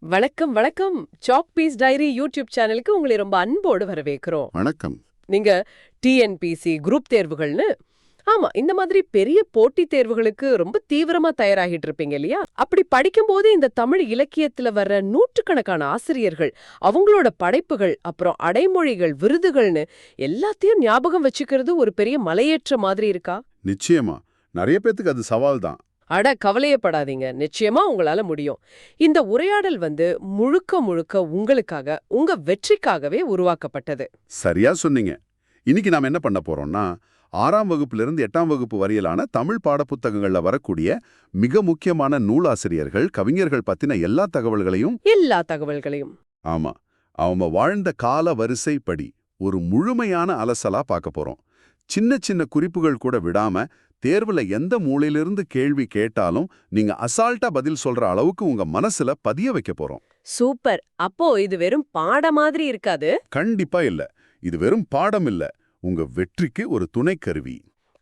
வணக்கம் வணக்கம். Chalk piece diary YouTube சேனலுக்கு உங்களை ரொம்ப அன்போடு வரவேற்கிறோம். வணக்கம். நீங்க டிஎன்பிசி குரூப் தேர்வுகள்னு ஆமா இந்த மாதிரி பெரிய போட்டித் தேர்வுகளுக்கு ரொம்ப தீவிரமா தயாராகிட்டு இருப்பீங்க இல்லையா? அப்படி படிக்கும்போது இந்த தமிழ் இலக்கியத்துல வர்ற நூற்றுக்கணக்கான ஆசிரியர்கள் அவங்களோட படைப்புகள் அப்புறம் அடைமொழிகள் விருதுகள்னு எல்லாத்தையும் ஞாபகம் வச்சுக்கிறது ஒரு பெரிய மலையேற்ற மாதிரி இருக்கா? நிச்சயமா நிறைய பேத்துக்கு அது சவால் தான். அட கவலையப்படாதீங்க, நிச்சயமா உங்களால முடியும். இந்த உரையாடல் முழுக்க முழுக்க உங்களுக்காக உங்க வெற்றிக்காகவே உருவாக்கப்பட்டது. சரியா சொன்னீங்க. இன்னைக்கு நாம என்ன பண்ண போறோம்னா 6ஆம் வகுப்பிலிருந்து 8ஆம் வகுப்பு வரையிலான தமிழ் பாடப்புத்தகங்கள்ல வரக்கூடிய மிக முக்கியமான நூலாசிரியர்கள் கவிஞர்கள் பத்தின எல்லா தகவல்களையும் ஆமா அவங்க வாழ்ந்த கால வரிசைப்படி ஒரு முழுமையான அலசலா பார்க்க போறோம். சின்ன சின்ன குறிப்புகள் கூட விடாம தேர்வுல எந்த மூலையிலிருந்து கேள்வி கேட்டாலும் நீங்க அசால்ட்டா பதில் சொல்ற அளவுக்கு உங்க மனசுல பதிய வைக்க போறோம். சூப்பர். அப்போ இது வெறும் பாட மாதிரி இருக்காது? கண்டிப்பா இல்ல. இது வெறும் பாடம் இல்ல, உங்க வெற்றிக்கு ஒரு துணை கருவி.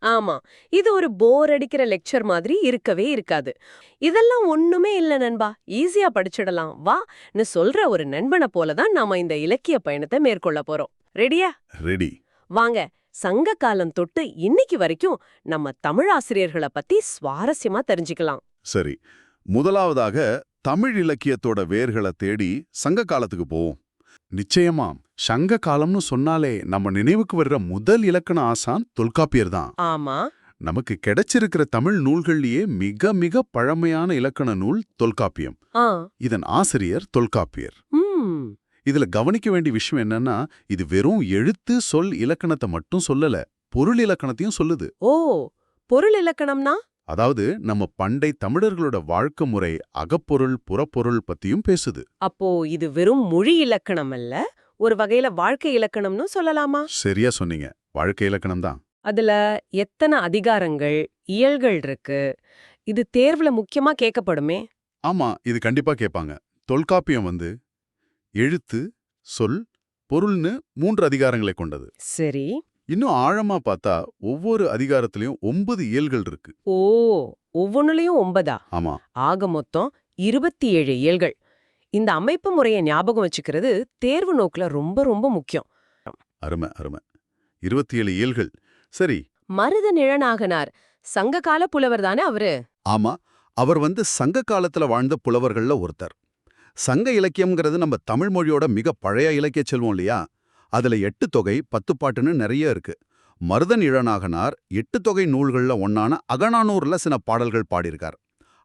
ஆமா, இது ஒரு போர் அடிக்கிற லெக்சர் மாதிரி இருக்கவே இருக்காது. இதெல்லாம் ஒண்ணுமே இல்ல நண்பா, ஈஸியா படிச்சிடலாம் வான்னு சொல்ற ஒரு நண்பனை போலதான் நாம இந்த இலக்கிய பயணத்தை மேற்கொள்ள போறோம். ரெடியா? ரெடி. வாங்க, சங்க காலம் தொட்டு இன்னைக்கு வரைக்கும் நம்ம தமிழ் ஆசிரியர்களை பத்தி சுவாரஸ்யமா தெரிஞ்சுக்கலாம். சரி, முதலாவதாக தமிழ் இலக்கியத்தோட வேர்களை தேடி சங்க காலத்துக்கு போவோம். நிச்சயமா சங்க காலம்னு சொன்னாலே நம்ம நினைவுக்கு வர்ற முதல் இலக்கண ஆசான் தொல்காப்பியர் தான். ஆமா, நமக்கு கிடைச்சிருக்கிற தமிழ் நூல்கள்லயே மிக மிக பழமையான இலக்கண நூல் தொல்காப்பியம். இதன் ஆசிரியர் தொல்காப்பியர். இதுல கவனிக்க வேண்டிய விஷயம் என்னன்னா, இது வெறும் எழுத்து சொல் இலக்கணத்தை மட்டும் சொல்லல, பொருள் இலக்கணத்தையும் சொல்லுது. ஓ, பொருள் இலக்கணம்னா? அதாவது நம்ம பண்டை தமிழர்களோட வாழ்க்கை முறை, அகப்பொருள் புறப்பொருள் பத்தியும் பேசுது. அப்போ இது வெறும் மொழி இலக்கணம் அல்ல, ஒரு வகையில வாழ்க்கை இலக்கணம்னு சொல்லலாமா? சரியா சொன்னீங்க, வாழ்க்கை இலக்கணம் தான். அதுல எத்தனை அதிகாரங்கள் இயல்கள் இருக்கு? இது தேர்வுல முக்கியமா கேட்கப்படுமே. ஆமா, இது கண்டிப்பா கேட்பாங்க. தொல்காப்பியம் எழுத்து சொல் பொருள்னு 3 அதிகாரங்களை கொண்டது. சரி. இன்னும் ஆழமா பார்த்தா ஒவ்வொரு அதிகாரத்திலையும் 9 இயல்கள் இருக்கு. ஓ, ஒவ்வொன்னுலயும் 9ஆ? ஆமா. ஆக மொத்தம் 27 இயல்கள். இந்த அமைப்பு முறையை ஞாபகம் வச்சுக்கிறது தேர்வு நோக்குல ரொம்ப ரொம்ப முக்கியம். அருமை அருமை. 27 இயல்கள். சரி. மருதநிழநாகனார் சங்ககால புலவர் தானே அவரு? ஆமா, அவர் சங்க காலத்துல வாழ்ந்த புலவர்கள்ல ஒருத்தர். சங்க இலக்கியம்ங்கிறது நம்ம தமிழ் மொழியோட மிக பழைய இலக்கிய செல்வம் இல்லையா? அதுல 8 தொகை 10 பாட்டுன்னு நிறைய இருக்கு. மருதநிழநாகனார் 8 தொகை நூல்கள்ல ஒன்னான அகநானூறுல சில பாடல்கள் பாடியிருக்கார்.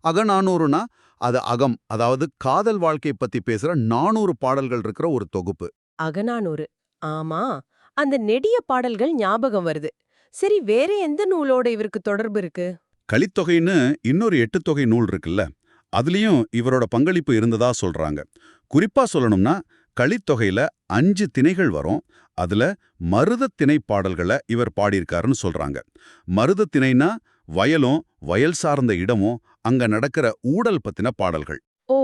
அகநானூறுனா அது அகம், அதாவது காதல் வாழ்க்கை பத்தி பேசுற 400 பாடல்கள் இருக்கிற ஒரு தொகுப்பு. அகநானூறு. ஆமா, அந்த நெடிய பாடல்கள் ஞாபகம் வருது. சரி, வேற எந்த நூலோட இவருக்கு தொடர்பு இருக்கு? கலித்தொகைன்னு இன்னொரு 8 தொகை நூல் இருக்குல்ல, அதுலயும் இவரோட பங்களிப்பு இருந்ததா சொல்றாங்க. குறிப்பா சொல்லணும்னா கலித்தொகையில 5 திணைகள் வரும். அதுல மருத திணை பாடல்களை இவர் பாடியிருக்காருன்னு சொல்றாங்க. மருத திணைனா வயலும் வயல் சார்ந்த இடமும் அங்க நடக்கிற ஊடல் பத்தின பாடல்கள். ஓ,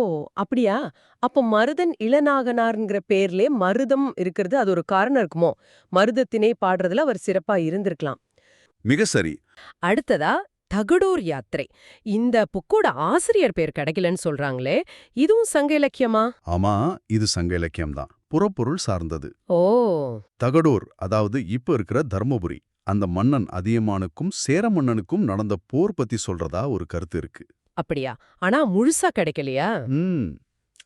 அப்படியா? அப்போ மருதன் இளநாகனார்ங்கிற பேர்லே மருதம் இருக்கிறது, அது ஒரு காரணம் இருக்குமோ? மருதத்திணை பாடுறதுல அவர் சிறப்பா இருந்திருக்கலாம். மிக சரி. அடுத்ததா தகடூர் யாத்திரை. இந்த புக்கோட ஆசிரியர் பேர் கிடைக்கலன்னு சொல்றாங்களே, இதுவும் சங்க இலக்கியமா? ஆமா, இது சங்க இலக்கியம் தான், புறப்பொருள் சார்ந்தது. ஓ. தகடூர் அதாவது இப்ப இருக்கிற தர்மபுரி, அந்த மன்னன் அதியமானுக்கும் சேர மன்னனுக்கும் நடந்த போர் பத்தி சொல்றதா ஒரு கருத்து இருக்கு. அப்படியா? ஆனா முழுசா கிடைக்கலையா?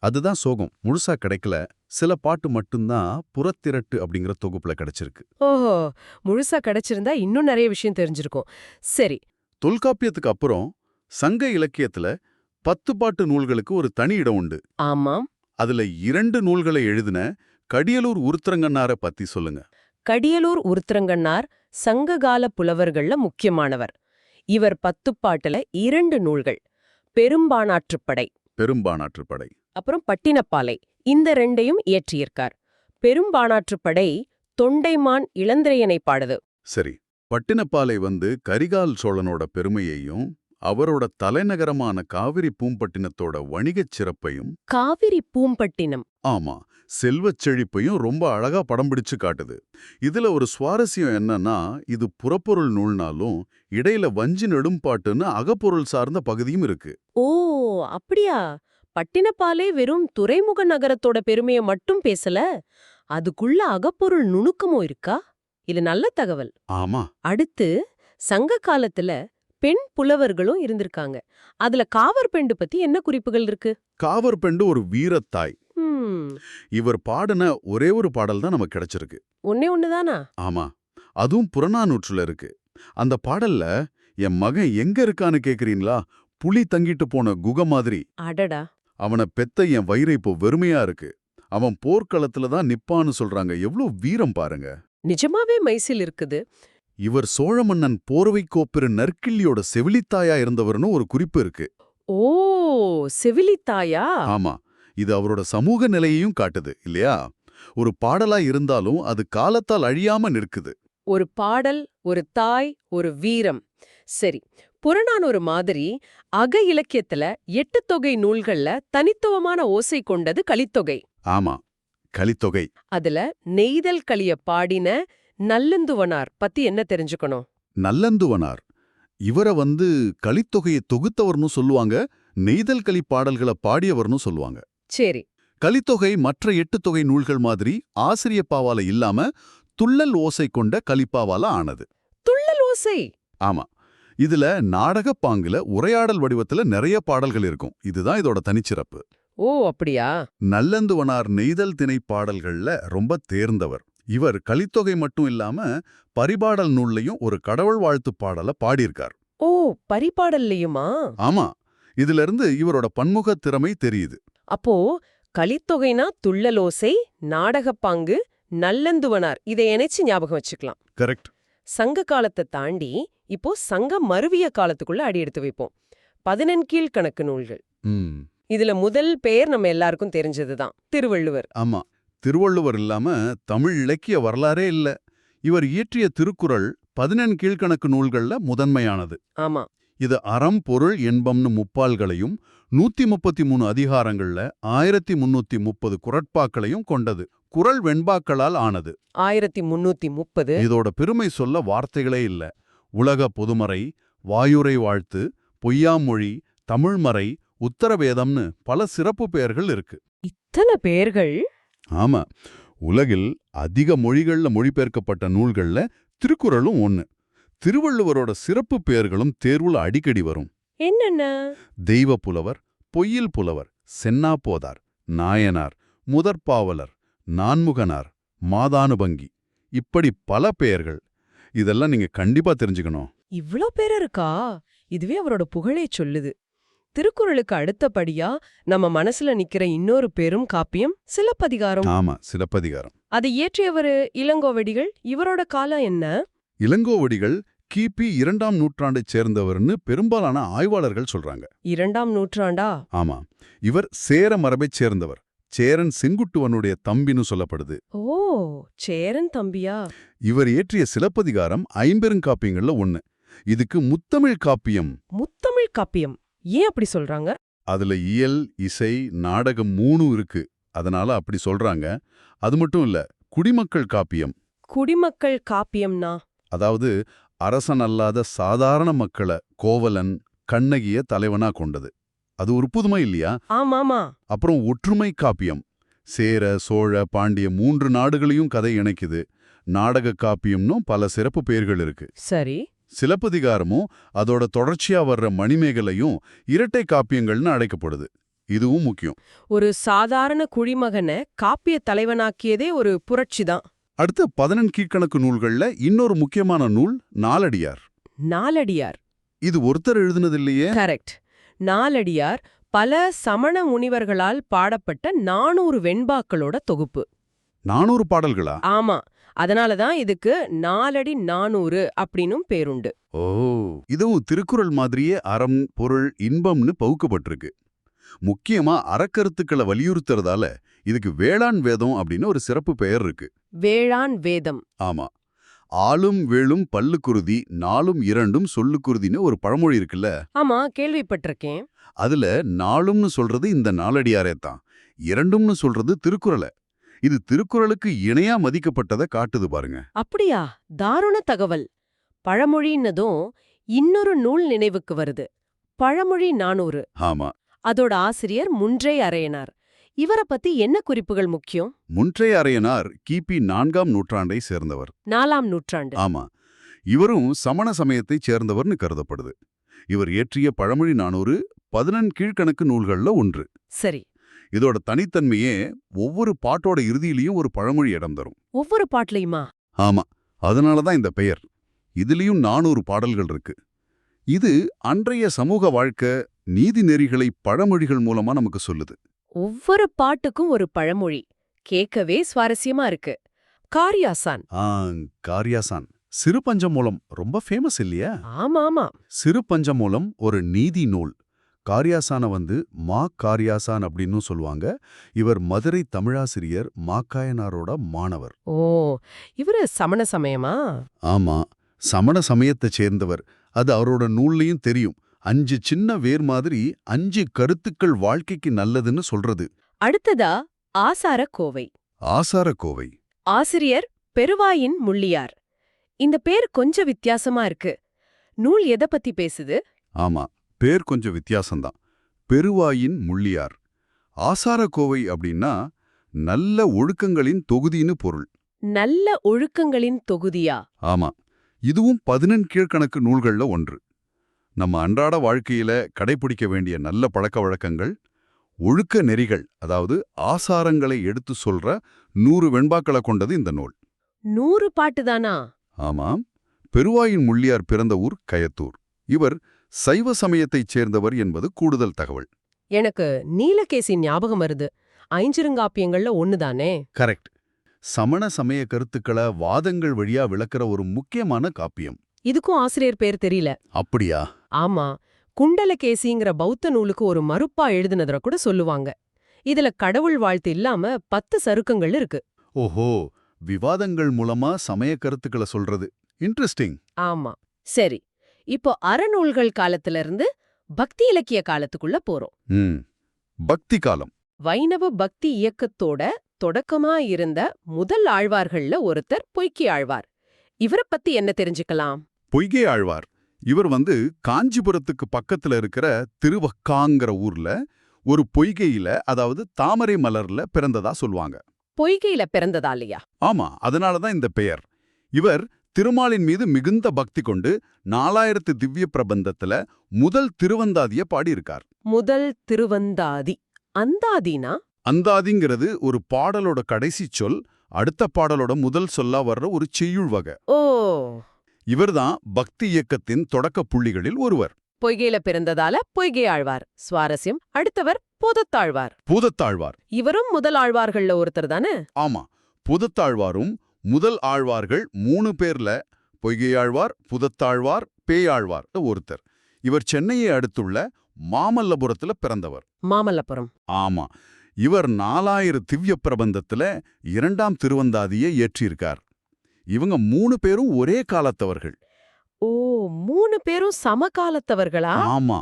அதுதான் சோகம், முழுசா கிடைக்கல. சில பாட்டு மட்டும்தான் புறத்திரட்டு அப்படிங்கிற தொகுப்புல கிடைச்சிருக்கு. ஓஹோ, முழுசா கிடைச்சிருந்தா இன்னும் நிறைய விஷயம் தெரிஞ்சிருக்கும். சரி. தொல்காப்பியத்துக்கு அப்புறம் சங்க இலக்கியத்துல 10 பாட்டு நூல்களுக்கு ஒரு தனி இடம் உண்டு. ஆமாம். அதுல 2 நூல்களை எழுதின கடியலூர் உருத்திரங்கண்ணார பத்தி சொல்லுங்க. கடியலூர் உருத்திரங்கண்ணார் சங்ககால புலவர்கள்ல முக்கியமானவர். இவர் 10 பாட்டுல 2 நூல்கள், பெரும்பாணாற்றுப்படை அப்புறம் பட்டினப்பாலை, இந்த 2ஐயும் இயற்றியிருக்கார். பெரும்பாணாற்றுப்படை தொண்டைமான் இளந்திரையனை பாடுது. சரி. பட்டினப்பாலை கரிகால் சோழனோட பெருமையையும் அவரோட தலைநகரமான காவிரி பூம்பட்டினத்தோட வணிகச் சிறப்பையும். காவிரி பூம்பட்டினம்? ஆமா, செல்வச் செழிப்பையும் ரொம்ப அழகா படம் பிடிச்சு காட்டுது. இதுல ஒரு சுவாரஸ்யம் என்னன்னா, இது புறப்பொருள் நூல்னாலும் இடையில வஞ்சி நெடும்பாட்டுன்னு அகப்பொருள் சார்ந்த பகுதியும் இருக்கு. ஓ, அப்படியா? பட்டினப்பாலே வெறும் துறைமுக நகரத்தோட பெருமைய மட்டும் பேசல, அதுக்குள்ள அகப்பொருள் நுணுக்கமும் இருக்கா? இது நல்ல தகவல். ஆமா. அடுத்து சங்க காலத்துல பெண் புலவர்களும் இருந்திருக்காங்க. அதுல காவற்பெண்டு பத்தி என்ன குறிப்புகள் இருக்கு? காவற்பெண்டு ஒரு வீரத்தாய். ம், இவர் பாடின ஒரே ஒரு பாடல் தான் நமக்கு கிடைச்சிருக்கு. ஒண்ணே ஒண்ணுதானா? ஆமா, அதுவும் புறநானூற்றுல இருக்கு. அந்த பாடல்ல என் மகன் எங்க இருக்கான்னு கேக்குறீங்களா, புலி தங்கிட்டு போன குகை மாதிரி. அடடா. அவனை பெத்த என் வயிறு இப்போ வெறுமையா இருக்கு. அவன் போர்க்களத்துல தான் நிப்பான்னு சொல்றாங்க. எவ்ளோ வீரம் பாருங்க. நிஜமாவே மைசில் இருக்குது. இவர் சோழ மன்னன் போர்வைக்கோப்பெரு நற்கிள்ளியோட செவிலித்தாயா இருந்தவர்னு ஒரு குறிப்பு இருக்கு. ஓ, செவிலித்தாயா? ஆமா, இது அவரோட சமூக நிலையையும் காட்டுது இல்லையா? ஒரு பாடலா இருந்தாலும் அது காலத்தால் அழியாம நிற்குது. ஒரு பாடல், ஒரு தாய், ஒரு வீரம். சரி, புறநானூறு மாதிரி அக இலக்கியத்துல 8 தொகை நூல்கள்ல தனித்துவமான ஓசை கொண்டது கலித்தொகை. ஆமா, கலித்தொகை. அதுல நெய்தல் களிய பாடின நல்லந்துவனார் பத்தி என்ன தெரிஞ்சுக்கணும்? நல்லந்துவனார் இவரை கலித்தொகையை தொகுத்தவர்னு சொல்லுவாங்க, நெய்தல் களி பாடல்களை பாடியவர்னு சொல்லுவாங்க. சரி. கலித்தொகை மற்ற 8 தொகை நூல்கள் மாதிரி ஆசிரியப்பாவால இல்லாம துள்ளல் ஓசை கொண்ட கலிப்பாவால ஆனது. துள்ளல் ஓசை? ஆமா, இதுல நாடக பாங்குல உரையாடல் வடிவத்துல நிறைய பாடல்கள் இருக்கும். இதுதான் இதோட தனிச்சிறப்பு. ஓ, அப்படியா? நல்லந்துவனார் நெய்தல் திணை பாடல்கள்ல ரொம்ப தேர்ந்தவர். இவர் கலித்தொகை மட்டும் இல்லாம பரிபாடல் நூல்லையும் ஒரு கடவுள் வாழ்த்து பாடல பாடியிருக்கார். ஓ, பரிபாடல்லையுமா? ஆமா, இதுல இருந்து இவரோட பன்முக திறமை தெரியுது. அப்போ கலித்தொகைனா துள்ளலோசை, நாடகப்பாங்கு, நல்லந்துவனார் இதை இணைச்சு ஞாபகம் வச்சுக்கலாம். கரெக்ட். சங்க காலத்தை தாண்டி இப்போ சங்க மருவிய காலத்துக்குள்ள அடி எடுத்து வைப்போம். 14 கணக்கு நூல்கள். இதுல முதல் பெயர் நம்ம எல்லாருக்கும் தெரிஞ்சதுதான், திருவள்ளுவர். ஆமா, திருவள்ளுவர் இல்லாம தமிழ் இலக்கிய வரலாறே இல்ல. இவர் இயற்றிய திருக்குறள் 14 கணக்கு நூல்கள்ல முதன்மையானது. ஆமா. இது அறம் பொருள் என்பம்னு முப்பால்களையும் 133 அதிகாரங்கள்ல 1330 குறட்பாக்களையும் கொண்டது. குறள் வெண்பாக்களால் ஆனது. 1330. இதோட பெருமை சொல்ல வார்த்தைகளே இல்ல. உலக பொதுமறை, வாயுரை வாழ்த்து, பொய்யாமொழி, தமிழ்மறை, உத்தரவேதம்னு பல சிறப்பு பெயர்கள் இருக்கு. இத்தனை பெயர்கள்? ஆமா, உலகில் அதிக மொழிகள்ல மொழிபெயர்க்கப்பட்ட நூல்கள்ல திருக்குறளும் ஒண்ணு. திருவள்ளுவரோட சிறப்பு பெயர்களும் தேர்வுல அடிக்கடி வரும். என்னென்ன? தெய்வ புலவர், பொய்யில் புலவர், சென்னா போதார், நாயனார், முதற்பாவலர், நான்முகனார், மாதானுபங்கி, இப்படி பல பெயர்கள். இதெல்லாம் நீங்க கண்டிப்பா தெரிஞ்சுக்கணும். இவ்ளோ பேர் இருக்கா? இதுவே அவரோட புகழே சொல்லுது. திருக்குறளுக்கு அடுத்தபடியா நம்ம மனசுல நிக்கிற இன்னொரு பெரும் காப்பியம் சிலப்பதிகாரம். ஆமா, சிலப்பதிகாரம். அதை இயற்றியவரு இளங்கோவடிகள். இவரோட காலம் என்ன? இளங்கோவடிகள் கிபி 2ஆம் நூற்றாண்டைச் சேர்ந்தவர்னு பெரும்பாலான ஆய்வாளர்கள் சொல்றாங்க. 2ஆம் நூற்றாண்டா? ஆமா, இவர் சேர மரபைச் சேர்ந்தவர். சேரன் செங்குட்டுவனுடைய தம்பின்னு சொல்லப்படுது. ஓ, சேரன் தம்பியா? இவர் இயற்றிய சிலப்பதிகாரம் ஐம்பெருங்காப்பியங்கள்ல ஒண்ணு. இதுக்கு முத்தமிழ் காப்பியம். முத்தமிழ் காப்பியம் ஏன் அப்படி சொல்றாங்க? அதுல இயல், இசை, நாடகம் 3 இருக்கு. அதனால அப்படி சொல்றாங்க. அது மட்டும் இல்ல, குடிமக்கள் காப்பியம். குடிமக்கள் காப்பியம்னா? அதாவது அரசன் அல்லாத சாதாரண மக்களை கோவலன், கண்ணகிய தலைவனா கொண்டது. அது ஒரு புதுமை இல்லையா? ஆமாமா. அப்புறம் ஒற்றுமை காப்பியம். சேர, சோழ, பாண்டிய 3 நாடுகளையும் கதை இணைக்குது. நாடக காப்பியம்னும் பல சிறப்பு பெயர்கள் இருக்கு. சரி. சிலப்பதிகாரமும் அதோட தொடர்ச்சியா வர்ற மணிமேகலையும் இரட்டை காப்பியங்கள்னு அழைக்கப்படுது. இதுவும் முக்கியம். ஒரு சாதாரண குடிமகனை காப்பிய தலைவனாக்கியதே ஒரு புரட்சிதான். அடுத்து 14 கணக்கு நூல்கள்ல இன்னொரு முக்கியமான நூல் நாலடியார். நாலடியார். இது ஒருத்தர் எழுதுனதில்லையே. கரெக்ட். நாலடியார் பல சமண முனிவர்களால் பாடப்பட்ட 400 வெண்பாக்களோட தொகுப்பு. 400 பாடல்களா? ஆமா, அதனாலதான் இதுக்கு நாலடி 400 அப்படின்னும் பேருண்டு. ஓ, இதுவும் திருக்குறள் மாதிரியே அறம், பொருள், இன்பம்னு பகுக்கப்பட்டிருக்கு. முக்கியமா அறக்கருத்துக்களை வலியுறுத்துறதால இதுக்கு வேளாண் வேதம் அப்படின்னு ஒரு சிறப்பு பெயர் இருக்கு. வேளாண் வேதம். ஆமா, ஆளும் வேளும் பல்லுக்குருதி, நாளும் இரண்டும் சொல்லுக்குருதின்னு ஒரு பழமொழி இருக்குல்ல. ஆமா, கேள்விப்பட்டிருக்கேன். அதுல நாளும்னு சொல்றது இந்த நாலடியாரே தான், இரண்டும்னு சொல்றது திருக்குறளை. இது திருக்குறளுக்கு இணையா மதிக்கப்பட்டதை காட்டுது பாருங்க. அப்படியா? தாருண தகவல். பழமொழின்னதும் இன்னொரு நூல் நினைவுக்கு வருது, பழமொழி 400. ஆமா, அதோட ஆசிரியர் முன்றை அரையனார். இவரை பத்தி என்ன குறிப்புகள் முக்கியம்? முன்றை அரையனார் கிபி 4ஆம் நூற்றாண்டை சேர்ந்தவர். 4ஆம் நூற்றாண்டு. ஆமா, இவரும் சமண சமயத்தைச் சேர்ந்தவர்னு கருதப்படுது. இவர் இயற்றிய பழமொழி 400 14 கீழ்க்கணக்கு நூல்கள்ல ஒன்று. சரி. இதோட தனித்தன்மையே ஒவ்வொரு பாட்டோட இறுதியிலையும் ஒரு பழமொழி இடம் தரும். ஒவ்வொரு பாட்டுலயுமா? ஆமா, அதனாலதான் இந்த பெயர். இதுலயும் 400 பாடல்கள் இருக்கு. இது அன்றைய சமூக வாழ்க்கை நீதி நெறிகளை பழமொழிகள் மூலமா நமக்கு சொல்லுது. ஒவ்வொரு பாட்டுக்கும் ஒரு பழமொழி. கேட்கவே சுவாரஸ்யமா இருக்கு. காரியாசான். காரியாசான். சிறு பஞ்சமூலம் ரொம்ப ஃபேமஸ் இல்லையா? ஆமாமா. சிறு பஞ்சமூலம் ஒரு நீதி நூல். காரியாசான மா காரியாசான் அப்படின்னு சொல்லுவாங்க. இவர் மதுரை தமிழாசிரியர் மாக்காயனாரோட மாணவர். ஓ, இவரு சமண சமயமா? ஆமா, சமண சமயத்தைச் சேர்ந்தவர். அது அவரோட நூல்லையும் தெரியும். 5 சின்ன வேர் மாதிரி 5 கருத்துக்கள் வாழ்க்கைக்கு நல்லதுன்னு சொல்றது. அடுத்ததா ஆசார கோவை. ஆசார கோவை. ஆசிரியர் பெருவாயின் முள்ளியார். இந்த பேர் கொஞ்சம் வித்தியாசமா இருக்கு. நூல் எத பத்தி பேசுது? ஆமா, பேர் கொஞ்சம் வித்தியாசம்தான். பெருவாயின் முள்ளியார். ஆசார கோவை அப்படின்னா நல்ல ஒழுக்கங்களின் தொகுதின்னு பொருள். நல்ல ஒழுக்கங்களின் தொகுதியா? ஆமா, இதுவும் 14 கீழ்க்கணக்கு நூல்கள்ல ஒன்று. நம்ம அன்றாட வாழ்க்கையில கடைபிடிக்க வேண்டிய நல்ல பழக்க வழக்கங்கள், ஒழுக்க நெறிகள், அதாவது ஆசாரங்களை எடுத்து சொல்ற 100 வெண்பாக்களை கொண்டது இந்த நூல். 100 பாட்டுதானா? ஆமாம். பெருவாயின் முள்ளியார் பிறந்த ஊர் கயத்தூர். இவர் சைவ சமயத்தைச் சேர்ந்தவர் என்பது கூடுதல் தகவல். எனக்கு நீலகேசி ஞாபகம் வருது. ஐஞ்சிறுங்காப்பியங்கள்ல ஒண்ணுதானே? கரெக்ட். சமண சமய கருத்துக்களை வாதங்கள் வழியா விளக்குற ஒரு முக்கியமான காப்பியம். இதுக்கும் ஆசிரியர் பேர் தெரியல. அப்படியா? ஆமா, குண்டலகேசிங்கிற பௌத்த நூலுக்கு ஒரு மறுப்பா எழுதுனதுல கூட சொல்லுவாங்க. இதுல கடவுள் வாழ்த்து இல்லாம 10 சருக்கங்கள் இருக்கு. ஓஹோ, விவாதங்கள் மூலமா சமய கருத்துக்களை சொல்றது. இன்ட்ரெஸ்டிங். ஆமா. சரி, இப்போ அறநூல்கள் காலத்துல இருந்து பக்தி இலக்கிய காலத்துக்குள்ள போறோம். பக்தி காலம். வைணவ பக்தி இயக்கத்தோட தொடக்கமா இருந்த முதல் ஆழ்வார்கள்ல ஒருத்தர் பொய்கை ஆழ்வார். இவரை பத்தி என்ன தெரிஞ்சுக்கலாம்? பொய்கை ஆழ்வார். இவர் காஞ்சிபுரத்துக்கு பக்கத்துல இருக்கிற திருவக்காங்கிற ஊர்ல ஒரு பொய்கையில, அதாவது தாமரை மலர்ல பிறந்ததா சொல்லுவாங்க. பொய்கையில பிறந்ததாலையா? ஆமா, அதனாலதான் இந்த பெயர். இவர் திருமாலின் மீது மிகுந்த பக்தி கொண்டு 4000 திவ்ய பிரபந்தத்துல முதல் திருவந்தாதிய பாடியிருக்கார். முதல் திருவந்தாதி. அந்தாதினா? அந்தாதிங்கிறது ஒரு பாடலோட கடைசி சொல் அடுத்த பாடலோட முதல் சொல்லா வர்ற ஒரு செய்யுள் வகை. ஓ, இவர்தான் பக்தி இயக்கத்தின் தொடக்க புள்ளிகளில் ஒருவர். பொய்கையில பிறந்ததால பொய்கை ஆழ்வார். சுவாரஸ்யம். அடுத்தவர் பூதத்தாழ்வார். பூதத்தாழ்வார். இவரும் முதல் ஆழ்வார்கள்ல ஒருத்தர் தானே? ஆமா, பூதத்தாழ்வாரும் முதல் ஆழ்வார்கள் 3 பேர்ல பொய்கையாழ்வார், புதத்தாழ்வார், பேயாழ்வார் ஒருத்தர். இவர் சென்னையை அடுத்துள்ள மாமல்லபுரத்துல பிறந்தவர். மாமல்லபுரம். ஆமா, இவர் 4000 திவ்ய பிரபந்தத்துல 2ஆம் திருவந்தாதியை இயற்றியிருக்கார். இவங்க 3 பேரும் ஒரே காலத்தவர்கள். ஓ, 3 பேரும் சமகாலத்தவர்களா? ஆமா,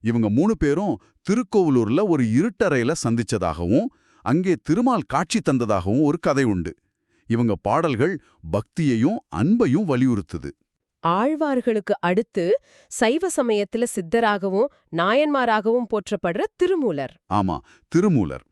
இவங்க 3 பேரும் திருக்கோவிலூர்ல ஒரு இருட்டறையில சந்திச்சதாகவும் அங்கே திருமால் காட்சி தந்ததாகவும் ஒரு கதை உண்டு. இவங்க பாடல்கள் பக்தியையும் அன்பையும் வலியுறுத்துது. ஆழ்வார்களுக்கு அடுத்து சைவ சமயத்துல சித்தராகவும் நாயன்மாராகவும் போற்றப்படுற திருமூலர். ஆமா, திருமூலர்.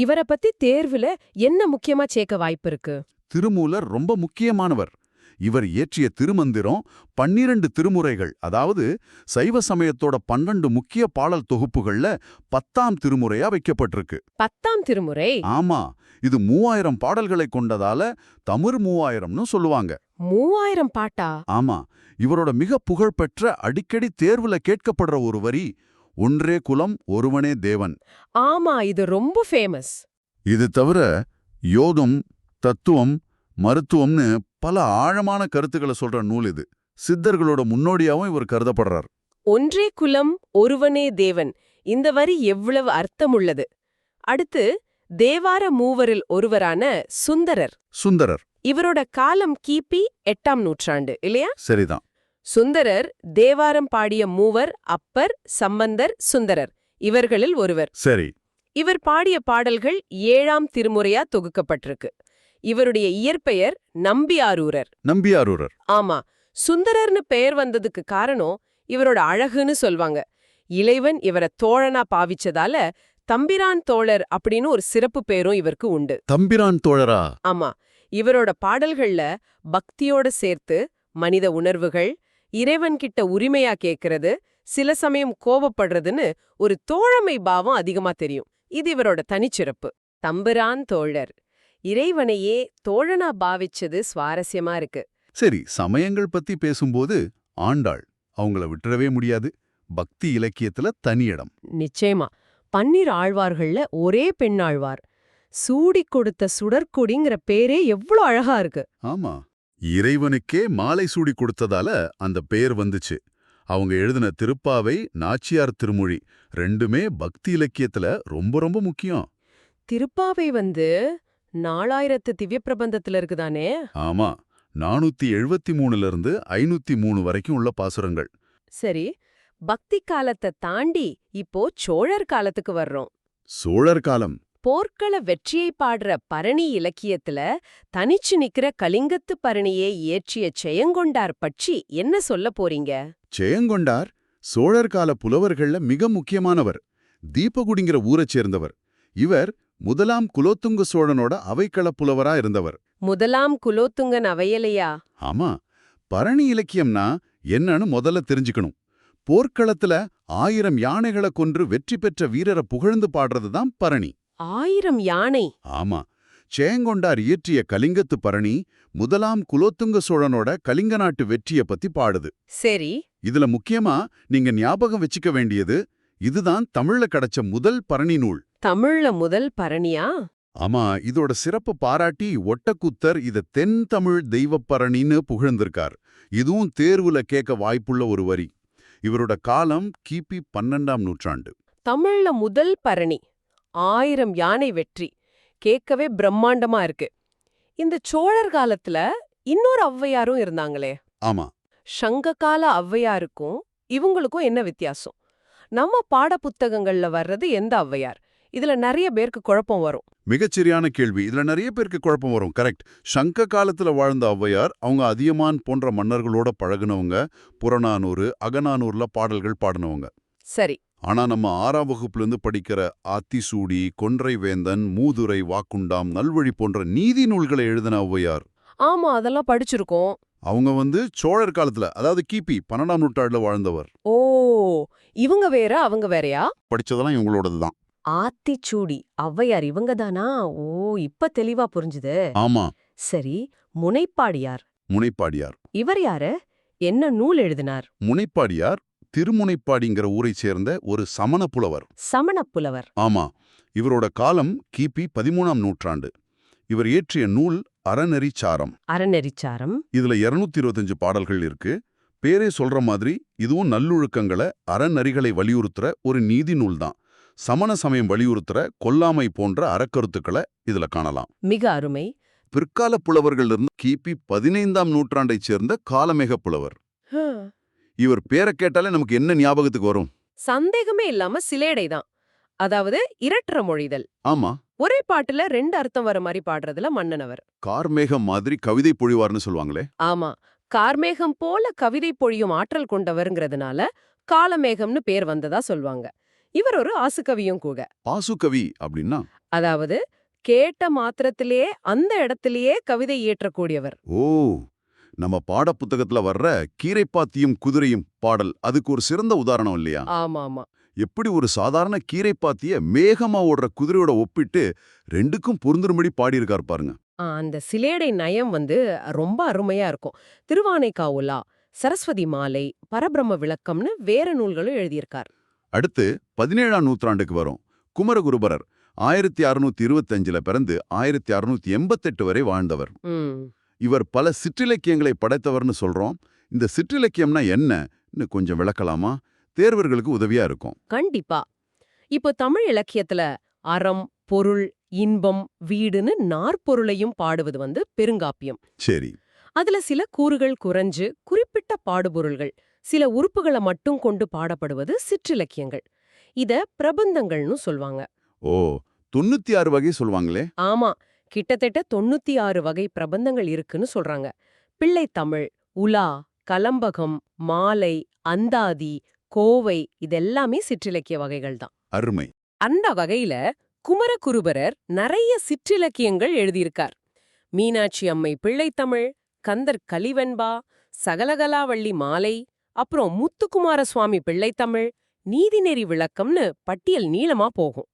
இவரை பத்தி தேர்வுல என்ன முக்கியமா சேர்க்க வாய்ப்பு இருக்கு? திருமூலர் ரொம்ப முக்கியமானவர். இவர் இயற்றிய திருமந்திரம் 12 திருமுறைகள், அதாவது சைவ சமயத்தோட 12 முக்கிய பாடல் தொகுப்புகள்ல 10ஆம் திருமுறையா வைக்கப்பட்டிருக்கு. 10ஆம் திருமுறை? ஆமா, இது 3000 பாடல்களை கொண்டதால தமிழ் 3000னு சொல்லுவாங்க. 3000 பாட்டா? ஆமா, இவரோட மிக புகழ்பெற்ற அடிக்கடி தேர்வுல கேட்கப்படுற ஒரு வரி, ஒன்றே குலம் ஒருவனே தேவன். ஆமா, இது ரொம்ப ஃபேமஸ். இது தவிர யோகம், தத்துவம், மருத்துவம்னு பல ஆழமான கருத்துக்களை சொல்ற நூல் இது. சித்தர்களோட முன்னோடியாவும் இவர் கருதப்படுறார். ஒன்றே குலம் ஒருவனே தேவன். இந்த வரி எவ்வளவு அர்த்தமுள்ளது. அடுத்து தேவார மூவரில் ஒருவரான சுந்தரர். சுந்தரர். இவரோட காலம் கிபி 8ஆம் நூற்றாண்டு இல்லையா? சரிதான். சுந்தரர் தேவாரம் பாடிய மூவர் அப்பர், சம்பந்தர், சுந்தரர் இவர்களில் ஒருவர். சரி. இவர் பாடிய பாடல்கள் 7ஆம் திருமுறையா தொகுக்கப்பட்டிருக்கு. இவருடைய இயற்பெயர் நம்பியாரூரர். நம்பியாரூரர். ஆமா, சுந்தரர்னு பெயர் வந்ததுக்கு காரணம் இவரோட அழகுன்னு சொல்வாங்க. இளைவன் இவரை தோழனா பாவிச்சதால தம்பிரான் தோழர் அப்படின்னு ஒரு சிறப்பு பேரும் இவருக்கு உண்டு. தம்பிரான் தோழரா? ஆமா, இவரோட பாடல்கள்ல பக்தியோட சேர்த்து மனித உணர்வுகள், இறைவன்கிட்ட உரிமையா கேக்குறது, சில சமயம் கோபப்படுறதுன்னு ஒரு தோழமை பாவம் அதிகமா தெரியும். இது இவரோட தனிச்சிறப்பு. தம்பிரான் தோழர் இறைவனையே தோழனா பாவிச்சது சுவாரஸ்யமா இருக்கு. சரி, சமயங்கள் பத்தி பேசும்போது ஆண்டாள் அவங்கள விட்டுறவே முடியாது. பக்தி இலக்கியத்துல தனி இடம். நிச்சயமா. 12 ஆழ்வார்கள்ல ஒரே பெண்ணாழ்வார். சூடிக் கொடுத்த சுடற்கொடிங்கிற பேரே எவ்வளவு அழகா இருக்கு. ஆமா, இறைவனுக்கே மாலை சூடி கொடுத்ததால அந்த பெயர் வந்துச்சு. அவங்க எழுதின திருப்பாவை, நாச்சியார் திருமொழி ரெண்டுமே பக்தி இலக்கியத்துல ரொம்ப ரொம்ப முக்கியம். திருப்பாவை 4000 திவ்ய பிரபந்தத்துல இருக்குதானே? ஆமா, 473ல இருந்து 503 வரைக்கும் உள்ள பாசுரங்கள். சரி, பக்தி காலத்தை தாண்டி இப்போ சோழர் காலத்துக்கு வர்றோம். சோழர் காலம். போர்க்கள வெற்றியை பாடுற பரணி இலக்கியத்துல தனிச்சு நிக்கிற கலிங்கத்து பரணியை இயற்றிய செயங்கொண்டார் பற்றி என்ன சொல்ல போறீங்க? செயங்கொண்டார் சோழர் கால புலவர்கள்ல மிக முக்கியமானவர். தீபகுடிங்கிற ஊரைச் சேர்ந்தவர். இவர் முதலாம் குலோத்துங்க சோழனோட அவைக்கள புலவரா இருந்தவர். முதலாம் குலோத்துங்கன் அவையலையா? ஆமா, பரணி இலக்கியம்னா என்னன்னு முதல்ல தெரிஞ்சுக்கணும். போர்க்களத்துல 1000 யானைகளை கொன்று வெற்றி பெற்ற வீரரை புகழ்ந்து பாடுறதுதான் பரணி. 1000 யானை? ஆமா, செயங்கொண்டார் இயற்றிய கலிங்கத்து பரணி முதலாம் குலோத்துங்க சோழனோட கலிங்க நாட்டு வெற்றிய பத்தி பாடுது. சரி. இதுல முக்கியமா நீங்க ஞாபகம் வச்சுக்க வேண்டியது, இதுதான் தமிழ்ல கிடைச்ச முதல் பரணி நூல். தமிழ்ல முதல் பரணியா? ஆமா, இதோட சிறப்பு பாராட்டி ஒட்டக்கூத்தர் இத தென் தமிழ் தெய்வப்பரணின்னு புகழ்ந்திருக்கார். இதுவும் தேர்வுல கேட்க வாய்ப்புள்ள ஒரு வரி. இவரோட காலம் கிபி 12ஆம் நூற்றாண்டு. தமிழ்ல முதல் பரணி, 1000 யானை வெற்றி, கேட்கவே பிரம்மாண்டமா இருக்கு. இந்த சோழர் காலத்துல இன்னொரு ஔவையாரும் இருந்தாங்களே? ஆமா, சங்ககால ஔவையாருக்கும் இவங்களுக்கும் என்ன வித்தியாசம்? நம்ம பாட புத்தகங்கள்ல வர்றது எந்த ஔவையார்? இதுல நிறைய பேருக்கு குழப்பம் வரும். மிகச்சரியான கேள்வி. இதுல நிறைய பேருக்கு குழப்பம் வரும். கரெக்ட். சங்க காலத்துல வாழ்ந்த ஔவையார், அவங்க அதியமான் போன்ற மன்னர்களோட பழகுனவங்க, புறநானூறு, அகநானூர்ல பாடல்கள் பாடினவங்க. சரி. ஆனா நம்ம 6ஆம் வகுப்புலேருந்து படிக்கிற ஆத்திசூடி, கொன்றை வேந்தன், மூதுரை, வாக்குண்டாம், நல்வழி போன்ற நீதி நூல்களை எழுதின ஔவையார். ஆமா, அதெல்லாம் படிச்சிருக்கோம். அவங்க சோழர் காலத்துல, அதாவது கிபி 12ஆம் நூற்றாண்டுல வாழ்ந்தவர். ஓ, இவங்க வேற அவங்க வேறயா? படிச்சதெல்லாம் இவங்களோடதுதான். ஆத்திச்சூடி ஔவையார் இவங்க தானா? ஓ, இப்ப தெளிவா புரிஞ்சுது. ஆமா, சரி, முனைப்பாடியார் முனைப்பாடியார். இவர் யாரு? என்ன நூல் எழுதினார்? முனைப்பாடியார் திருமுனைப்பாடிங்கிற ஊரைச் சேர்ந்த ஒரு சமண புலவர். சமணப் புலவர். ஆமா, இவரோட காலம் கிபி 13ஆம் நூற்றாண்டு. இவர் இயற்றிய நூல் அறநெறிச்சாரம். அறநெறிச்சாரம். இதுல 225 பாடல்கள் இருக்கு. பேரே சொல்ற மாதிரி இதுவும் நல்லொழுக்கங்களை, அறநெறிகளை வலியுறுத்துற ஒரு நீதி நூல் தான். சமண சமயம் வலியுறுத்துற கொல்லாமை போன்ற அறக்கருத்துக்களை இதுல காணலாம். மிக அருமை. பிற்கால புலவர்கள் இருந்து கிபி 15ஆம் நூற்றாண்டைச் சேர்ந்த காலமேக புலவர். இவர் பேரை கேட்டாலே நமக்கு என்ன ஞாபகத்துக்கு வரும்? சந்தேகமே இல்லாம சிலேடை தான். அதாவது இரட்டற மொழிதல். ஆமா, ஒரே பாட்டுல 2 அர்த்தம் வர மாதிரி பாடுறதுல மன்னனவர். கார்மேகம் மாதிரி கவிதை பொழிவார்னு சொல்லுவாங்களே. ஆமா, கார்மேகம் போல கவிதை பொழியும் ஆற்றல் கொண்டவர்ங்கிறதுனால காலமேகம்னு பேர் வந்ததா சொல்வாங்க. இவர் ஒரு ஆசுகவியும் கூட. பாசுகவி அப்படின்னா? அதாவது கேட்ட மாத்திரத்திலேயே அந்த இடத்திலேயே கவிதை இயற்றக்கூடியவர். ஓ, நம்ம பாட புத்தகத்துல வர்ற கீரைப்பாத்தியும் குதிரையும் பாடல் அதுக்கு ஒரு சிறந்த உதாரணம் இல்லையா? ஆமா ஆமா. எப்படி ஒரு சாதாரண கீரைப்பாத்திய மேகமா ஓடுற குதிரையோட ஒப்பிட்டு ரெண்டுக்கும் பொருந்தும்படி பாடியிருக்கார் பாருங்க. அந்த சிலேடை நயம் ரொம்ப அருமையா இருக்கும். திருவானைக்காவுலா, சரஸ்வதி மாலை, பரபிரம்ம விளக்கம்னு வேற நூல்களும் எழுதியிருக்கார். அடுத்து 17ஆம் நூற்றாண்டுக்கு வரும். குமரகுருபரர் 1625ல பிறந்து 1688 வரை வாழ்ந்தவர். இவர் பல சிற்றிலக்கியங்களை படைத்தவர்னு சொல்றோம். இந்த சிற்றிலக்கியம்னா என்னன்னு கொஞ்சம் விளக்கலாமா? தேர்வர்களுக்கு உதவியா இருக்கும். கண்டிப்பா. இப்போ தமிழ் இலக்கியத்துல அறம், பொருள், இன்பம், வீடுன்னு நாற்பொருளையும் பாடுவது பெருங்காப்பியம். சரி. அதுல சில கூறுகள் குறைஞ்சு குறிப்பிட்ட பாடுபொருள்கள், சில உறுப்புகளை மட்டும் கொண்டு பாடப்படுவது சிற்றிலக்கியங்கள். இத பிரபந்தங்கள்னு சொல்வாங்க. ஓ, 96 வகை சொல்வாங்களே. ஆமா, கிட்டத்தட்ட 96 வகை பிரபந்தங்கள் இருக்குன்னு சொல்றாங்க. பிள்ளைத்தமிழ், உலா, கலம்பகம், மாலை, அந்தாதி, கோவை இதெல்லாமே சிற்றிலக்கிய வகைகள் தான். அருமை. அந்த வகையில குமரகுருபரர் நிறைய சிற்றிலக்கியங்கள் எழுதியிருக்கார். மீனாட்சி அம்மை பிள்ளைத்தமிழ், கந்தர் கலிவெண்பா, சகலகலாவள்ளி மாலை, அப்புறம் முத்துக்குமார சுவாமி பிள்ளைத்தமிழ், நீதிநெறி விளக்கம்னு பட்டியல் நீளமா போகும்.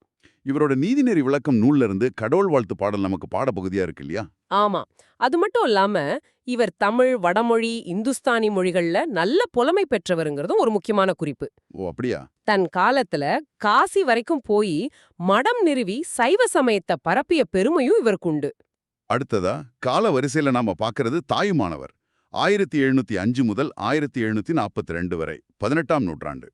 இவரோட நீதிநெறி விளக்கம் நூல்ல இருந்து கடவுள் வாழ்த்து பாடல் நமக்கு பாடப்பகுதியா இருக்கு இல்லையா? ஆமா, அது மட்டும் இல்லாம இவர் தமிழ், வடமொழி, இந்துஸ்தானி மொழிகள்ல நல்ல புலமை பெற்றவருங்கிறதும் ஒரு முக்கியமான குறிப்பு. ஓ அப்படியா? தன் காலத்துல காசி வரைக்கும் போய் மடம் நிறுவி சைவ சமயத்தை பரப்பிய பெருமையும் இவருக்குண்டு. அடுத்ததா கால வரிசையில நாம பாக்குறது தாயுமானவர். 1705 முதல் 1742 வரை 18ஆம் நூற்றாண்டு.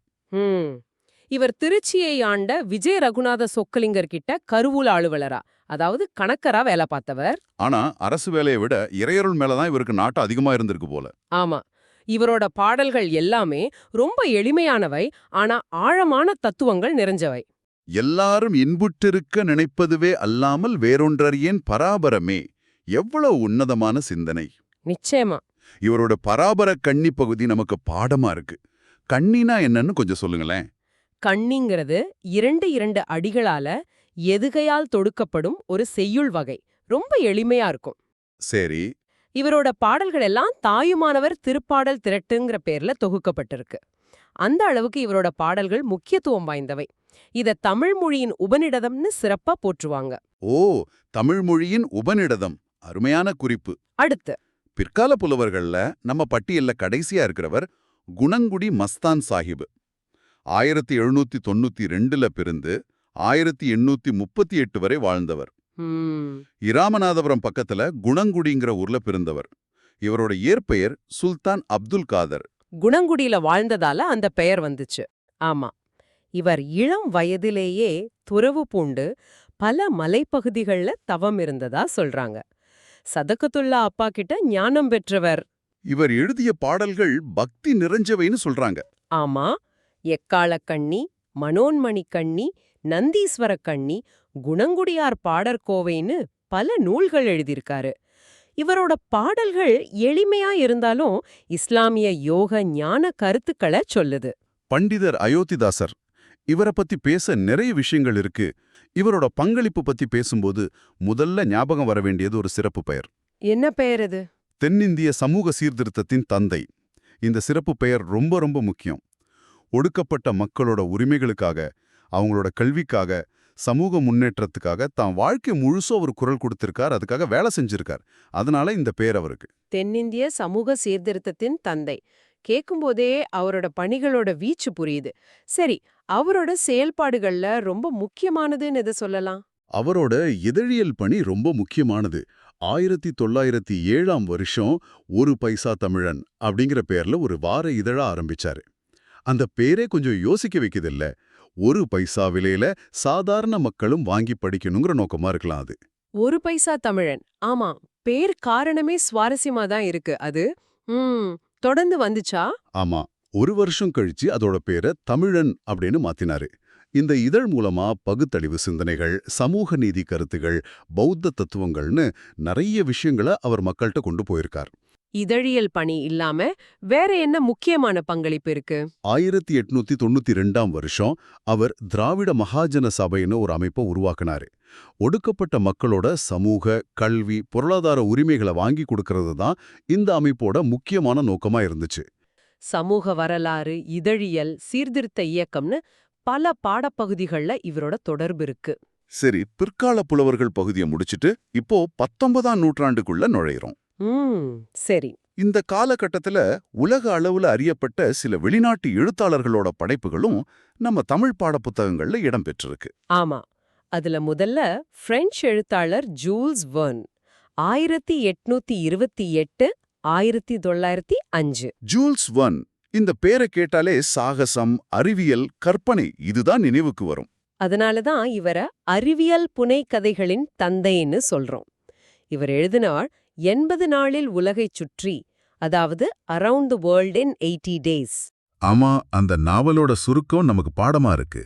இவர் திருச்சியை ஆண்ட விஜய ரகுநாத சொக்கலிங்கர் கிட்ட கருவூல அலுவலரா, அதாவது கணக்கரா வேலை பார்த்தவர். ஆனா அரசு வேலையை விட இறையருள் மேலதான் இவருக்கு நாட்டம் அதிகமா இருந்திருக்கு போல. ஆமா, இவரோட பாடல்கள் எல்லாமே ரொம்ப எளிமையானவை, ஆனா ஆழமான தத்துவங்கள் நிறைஞ்சவை. எல்லாரும் இன்புற்றிருக்க நினைப்பதுவே அல்லாமல் வேறொன்றறியேன் பராபரமே. எவ்வளவு உன்னதமான சிந்தனை! நிச்சயமா. இவரோட பராபர கண்ணி பகுதி நமக்கு பாடமா இருக்கு. கண்ணினா என்னன்னு கொஞ்சம் சொல்லுங்களேன். கண்ணிங்கிறது 2 அடிகளால எதுகையால் தொடுக்கப்படும் ஒரு செய்யுள் வகை. ரொம்ப எளிமையா இருக்கும். சரி. இவரோட பாடல்கள் எல்லாம் தாயுமானவர் திருப்பாடல் திரட்டுங்கிற பேர்ல தொகுக்கப்பட்டிருக்கு. அந்த அளவுக்கு இவரோட பாடல்கள் முக்கியத்துவம் வாய்ந்தவை. இத தமிழ் மொழியின் உபநிடதம்னு சிறப்பா போற்றுவாங்க. ஓ, தமிழ் மொழியின் உபநிடதம். அருமையான குறிப்பு. அடுத்து பிற்கால புலவர்கள்ல நம்ம பட்டியல்ல கடைசியா இருக்கிறவர் குணங்குடி மஸ்தான் சாஹிப். 1792ல பிறந்து 1838 வரை வாழ்ந்தவர். இராமநாதபுரம் பக்கத்துல குணங்குடிங்கிற ஊர்ல பிறந்தவர். இவரோட இயற்பெயர் சுல்தான் அப்துல் காதர். குணங்குடியில வாழ்ந்ததால அந்த பெயர் வந்துச்சு. ஆமா, இவர் இளம் வயதிலேயே துறவு பூண்டு பல மலைப்பகுதிகள்ல தவம் இருந்ததா சொல்றாங்க. சதகத்துல்லா அப்பா கிட்ட ஞானம் பெற்றவர். இவர் எழுதிய பாடல்கள் பக்தி நிறைஞ்சவைன்னு சொல்றாங்க. ஆமா, எக்காளக்கண்ணி, மனோன்மணி கண்ணி, நந்தீஸ்வர கண்ணி, குணங்குடியார் பாடற்கோவைன்னு பல நூல்கள் எழுதியிருக்காரு. இவரோட பாடல்கள் எளிமையா இருந்தாலும் இஸ்லாமிய யோக ஞான கருத்துக்களை சொல்லுது. பண்டிதர் அயோத்திதாசர். இவரை பத்தி பேச நிறைய விஷயங்கள் இருக்கு. இவரோட பங்களிப்பு பத்தி பேசும்போது முதல்ல ஞாபகம் வர வேண்டியது ஒரு சிறப்பு பெயர். என்ன பெயர் அது? தென்னிந்திய சமூக சீர்திருத்தத்தின் தந்தை. இந்த சிறப்பு பெயர் ரொம்ப ரொம்ப முக்கியம். ஒடுக்கப்பட்ட மக்களோட உரிமைகளுக்காக, அவங்களோட கல்விக்காக, சமூக முன்னேற்றத்துக்காக தான் வாழ்க்கை முழுசும் அவர் குரல் கொடுத்திருக்கார். அதுக்காக வேலை செஞ்சிருக்கார். அதனால இந்த பெயர் அவருக்கு. தென்னிந்திய சமூக சீர்திருத்தத்தின் தந்தை. கேட்கும்போதே அவரோட பணிகளோட வீச்சு புரியுது. சரி, அவரோட செயல்பாடுகள்ல ரொம்ப முக்கியமானதுன்னு எதை சொல்லலாம்? அவரோட இதழியல் பணி ரொம்ப முக்கியமானது. 1907ஆம் வருஷம் ஒரு பைசா தமிழன் அப்படிங்கிற பேர்ல ஒரு வார இதழா ஆரம்பிச்சாரு. அந்த பேரே கொஞ்சம் யோசிக்க வைக்குதில்ல. ஒரு பைசா விலையில சாதாரண மக்களும் வாங்கி படிக்கணுங்கிற நோக்கமா இருக்கலாம் அது. ஒரு பைசா தமிழன். ஆமா, பேர் காரணமே சுவாரஸ்யமா தான் இருக்கு. அது தொடர்ந்து வந்துச்சா? ஆமா, ஒரு வருஷம் கழிச்சு அதோட பேரை தமிழன் அப்படின்னு மாத்தினாரு. இந்த இதழ் மூலமா பகுத்தறிவு சிந்தனைகள், சமூக நீதி கருத்துகள், பௌத்த தத்துவங்கள்னு நிறைய விஷயங்களை அவர் மக்கள்கிட்ட கொண்டு போயிருக்கார். இதழியல் பணி இல்லாம வேற என்ன முக்கியமான பங்களிப்பு இருக்கு? 1892ஆம் வருஷம் அவர் திராவிட மகாஜன சபைன்னு ஒரு அமைப்பை உருவாக்கினாரு. ஒடுக்கப்பட்ட மக்களோட சமூக, கல்வி, பொருளாதார உரிமைகளை வாங்கி கொடுக்கறது தான் இந்த அமைப்போட முக்கியமான நோக்கமா இருந்துச்சு. சமூக வரலாறு, இதழியல், சீர்திருத்த இயக்கம்னு பல பாடப்பகுதிகள்ல இவரோட தொடர்பு இருக்கு. சரி, பிற்கால புலவர்கள் பகுதியை முடிச்சிட்டு இப்போ 19ஆம் நூற்றாண்டுக்குள்ள நுழையிறோம். சரி. இந்த காலகட்டத்துல உலக அளவுல அறியப்பட்ட சில வெளிநாட்டு எழுத்தாளர்களோட படைப்புகளும் நம்ம தமிழ் பாடப்புத்தகங்கள்ல இடம் பெற்றிருக்கு. ஆமா, அதுல முதல்ல பிரெஞ்சு எழுத்தாளர் ஜூல்ஸ் வெர்ன் 1828 1905. ஜூல்ஸ் வெர்ன், இந்த பேரை கேட்டாலே சாகசம், அறிவியல், கற்பனை இதுதான் நினைவுக்கு வரும். அதனாலதான் இவரை அறிவியல் புனைகதைகளின் தந்தைன்னு சொல்றோம். இவர் எழுதினார் 80 நாளில் உலகைச் சுற்றி, அதாவது around the world in 80 days. ஆமா, அந்த நாவலோட சுருக்கம் நமக்கு பாடமா இருக்கு.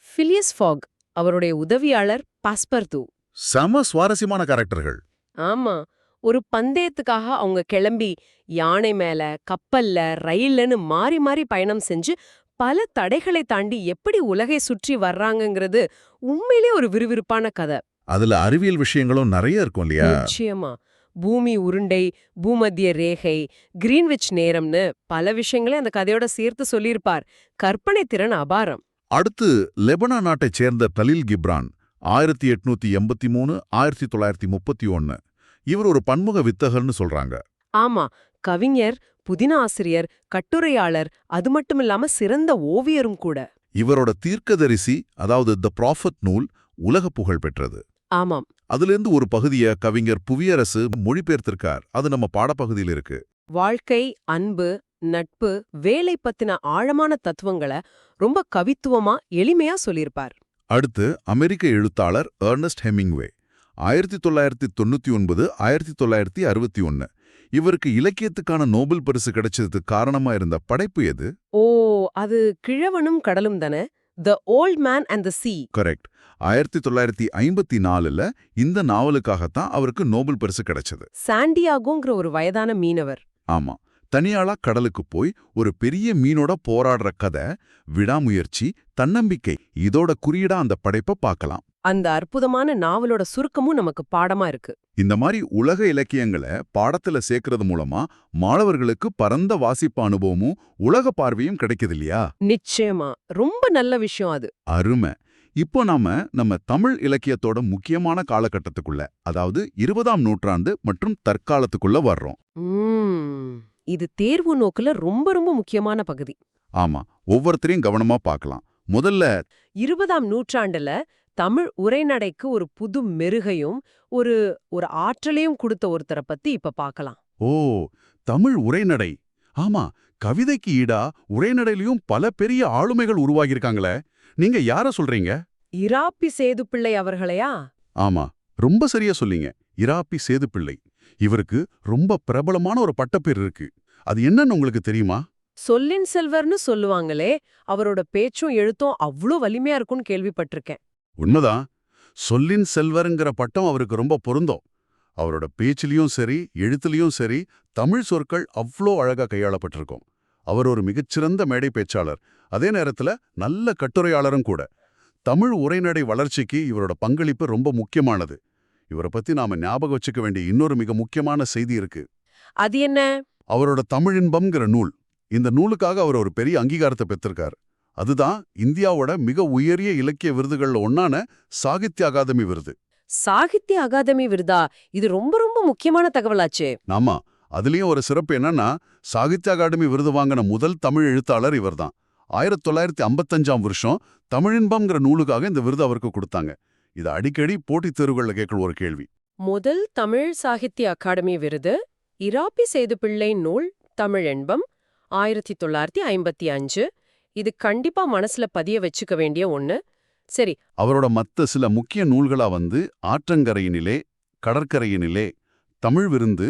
ஃபிலியஸ் ஃபாக், அவருடைய உதவியாளர் பாஸ்பர்து. செம சுவாரஸ்யமான கேரக்டர்கள். ஆமா, ஒரு பந்தயத்துக்காக அவங்க கிளம்பி யானை மேல, கப்பல்ல, ரயில்லன்னு மாறி மாறி பயணம் செஞ்சு பல தடைகளை தாண்டி எப்படி உலகை சுற்றி வர்றாங்கங்கிறது உண்மையிலே ஒரு விறுவிறுப்பான கதை. அதுல அறிவியல் விஷயங்களும் நிறைய இருக்கும் இல்லையா? நிச்சயமா. பூமி உருண்டை, பூமத்திய ரேகை, கிரீன்விச் நேரம்னு பல விஷயங்களை அந்த கதையோட சேர்த்து சொல்லியிருப்பார். கற்பனை திறன் அபாரம். அடுத்து லெபனான் நாட்டைச் சேர்ந்த கலீல் கிப்ரான் 1883 1931. இவர் ஒரு பன்முக வித்தகர்னு சொல்றாங்க. ஆமா, கவிஞர், புதின ஆசிரியர், கட்டுரையாளர், அது மட்டுமில்லாம சிறந்த ஓவியரும் கூட. இவரோட தீர்க்கதரிசி அதாவது த ப்ராஃபட் நூல் உலக புகழ் பெற்றது. ஆமாம். அதிலிருந்து ஒரு பகுதியை கவிஞர் புவியரசு மொழிபெயர்த்திருக்கார். அது நம்ம பாடப்பகுதியில் இருக்கு. வாழ்க்கை, அன்பு, நட்பு, வேலை பத்தின ஆழமான தத்துவங்களை ரொம்ப கவித்துவமா எளிமையா சொல்லியிருப்பார். அடுத்து அமெரிக்க எழுத்தாளர் எர்னஸ்ட் ஹெமிங்வே 1999 1961. இவருக்கு இலக்கியத்துக்கான நோபல் பரிசு கிடைச்சதுக்கு காரணமா இருந்த படைப்பு எது? ஓ, அது கிழவனும் கடலும் தானே? The old man and the sea. Correct. 1954 இந்த நாவலுக்காகத்தான் அவருக்கு நோபல் பரிசு கிடைச்சது. சாண்டியாகோங்கிற ஒரு வயதான மீனவர். ஆமா, தனியாளா கடலுக்கு போய் ஒரு பெரிய மீனோட போராடுற கதை, விடாமுயற்சி, தன்னம்பிக்கை, இதோட குறியீடா அந்த படைப்பை பார்க்கலாம். அந்த அற்புதமான நாவலோட சுருக்கமும் நமக்கு பாடமா இருக்கு. இந்த மாதிரி உலக இலக்கியங்களை பாடத்துல சேர்க்கறது மூலமா மாணவர்களுக்கு பரந்த வாசிப்பு அனுபவமும் உலக பார்வையும் கிடைக்குது இல்லையா? நிச்சயமா, ரொம்ப நல்ல விஷயம் அது. அருமை. இப்போ நம்ம தமிழ் இலக்கியத்தோட முக்கியமான காலகட்டத்துக்குள்ள, அதாவது 20ஆம் நூற்றாண்டு மற்றும் தற்காலத்துக்குள்ள வர்றோம். இது தேர்வு நோக்குல ரொம்ப ரொம்ப முக்கியமான பகுதி. ஆமா, ஒவ்வொருத்தரையும் கவனமா பார்க்கலாம். முதல்ல 20ஆம் நூற்றாண்டுல தமிழ் உரைநடைக்கு ஒரு புது மெருகையும் ஒரு ஒரு ஆற்றலையும் கொடுத்த ஒருத்தரை பத்தி இப்ப பார்க்கலாம். ஓ, தமிழ் உரைநடை. ஆமா, கவிதைக்கு ஈடா உரைநடையிலயும் பல பெரிய ஆளுமைகள் உருவாகியிருக்காங்களே. நீங்க யார சொல்றீங்க? இராப்பி சேதுப்பிள்ளை அவர்களையா? ஆமா, ரொம்ப சரியா சொல்லிங்க. இராப்பி சேதுப்பிள்ளை. இவருக்கு ரொம்ப பிரபலமான ஒரு பட்டப்பேர் இருக்கு. அது என்னன்னு உங்களுக்கு தெரியுமா? சொல்லின் செல்வர்னு சொல்லுவாங்களே, அவரோட பேச்சும் எழுத்தும் அவ்ளோ வலிமையா இருக்கும்னு கேள்விப்பட்டிருக்கேன். உண்மைதான். சொல்லின் செல்வருங்கிற பட்டம் அவருக்கு ரொம்ப பொருந்தும். அவரோட பேச்சிலையும் சரி, எழுத்துலயும் சரி, தமிழ் சொற்கள் அவ்ளோ அழகா கையாளப்பட்டிருக்கும். அவர் ஒரு மிகச்சிறந்த மேடை பேச்சாளர், அதே நேரத்துல நல்ல கட்டுரையாளரும் கூட. தமிழ் உரைநடை வளர்ச்சிக்கு இவரோட பங்களிப்பு ரொம்ப முக்கியமானது. இவரை பத்தி நாம ஞாபகம் வச்சுக்க வேண்டிய இன்னொரு மிக முக்கியமான செய்தி இருக்கு. அது என்ன? அவரோட தமிழின்பம்ங்கிற நூல். இந்த நூலுக்காக அவர் ஒரு பெரிய அங்கீகாரத்தை பெற்றிருக்கார். அதுதான் இந்தியாவோட மிக உயரிய இலக்கிய விருதுகள்ல ஒன்னான சாகித்ய அகாதமி விருது. சாகித்ய அகாதமி விருதா? இது ரொம்ப ரொம்ப முக்கியமான தகவலாச்சே. ஆமா, அதுலயும் ஒரு சிறப்பு என்னன்னா, சாகித்ய அகாடமி விருது வாங்கின முதல் தமிழ் எழுத்தாளர் இவர்தான். 1955ஆம் வருஷம் தமிழின்பம்ங்கிற நூலுக்காக இந்த விருது அவருக்கு கொடுத்தாங்க. இது அடிக்கடி போட்டித் தேர்வுகள்ல கேட்கிற ஒரு கேள்வி. முதல் தமிழ் சாகித்ய அகாடமி விருது, இராப்பி சேதுப்பிள்ளை நூல் தமிழின்பம், 1955. இது கண்டிப்பா மனசுல பதிய வச்சுக்க வேண்டிய ஒண்ணு. சரி, அவரோட மத்த சில முக்கிய நூல்களா ஆற்றங்கரையினிலே, கடற்கரையினிலே, தமிழ் விருந்து,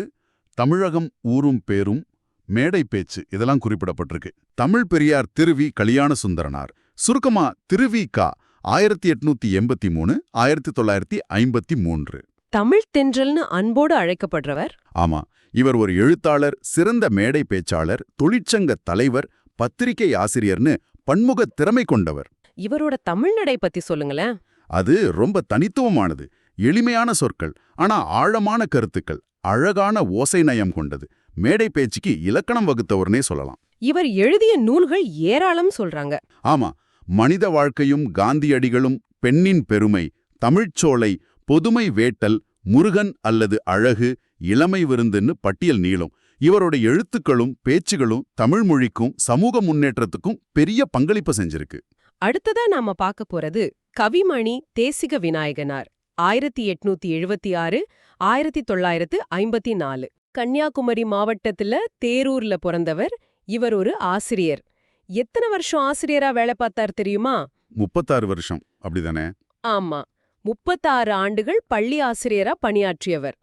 தமிழகம் ஊரும் பேரும், மேடை பேச்சு இதெல்லாம் குறிப்பிடப்பட்டிருக்கு. தமிழ் பெரியார் திருவி கல்யாண சுந்தரனார், சுருக்கமா திருவி.க. 1883 1953. தமிழ் தென்றல்னு அன்போடு அழைக்கப்படுறவர். ஆமா, இவர் ஒரு எழுத்தாளர், சிறந்த மேடை பேச்சாளர், தொழிற்சங்க தலைவர், பத்திரிகை ஆசிரியர்னு பன்முக திறமை கொண்டவர். இவரோட தமிழ்நடை பத்தி சொல்லுங்களேன். அது ரொம்ப தனித்துவமானது. எளிமையான சொற்கள், ஆனா ஆழமான கருத்துக்கள், அழகான ஓசை நயம் கொண்டது. மேடை பேச்சுக்கு இலக்கணம் வகுத்தவர்னே சொல்லலாம். இவர் எழுதிய நூல்கள் ஏராளம் சொல்றாங்க. ஆமா, மனித வாழ்க்கையும் காந்தியடிகளும், பெண்ணின் பெருமை, தமிழ்ச்சோலை, பொதுமை வேட்டல், முருகன் அல்லது அழகு, இளமை விருந்துன்னு பட்டியல் நீளும். இவரோட எழுத்துக்களும் பேச்சுகளும் தமிழ் மொழிக்கும் சமூக முன்னேற்றத்துக்கும் பெரிய பங்களிப்பு செஞ்சிருக்கு. அடுத்ததா நாம பார்க்க போறது கவிமணி தேசிக விநாயகனார். 1876 1954. கன்னியாகுமரி மாவட்டத்துல தேரூர்ல பிறந்தவர். இவர் ஒரு ஆசிரியர். எத்தனை வருஷம் ஆசிரியரா வேலை பார்த்தார் தெரியுமா? 36 வருஷம், அப்படிதானே? ஆமா, 36 ஆண்டுகள் பள்ளி ஆசிரியரா பணியாற்றியவர்.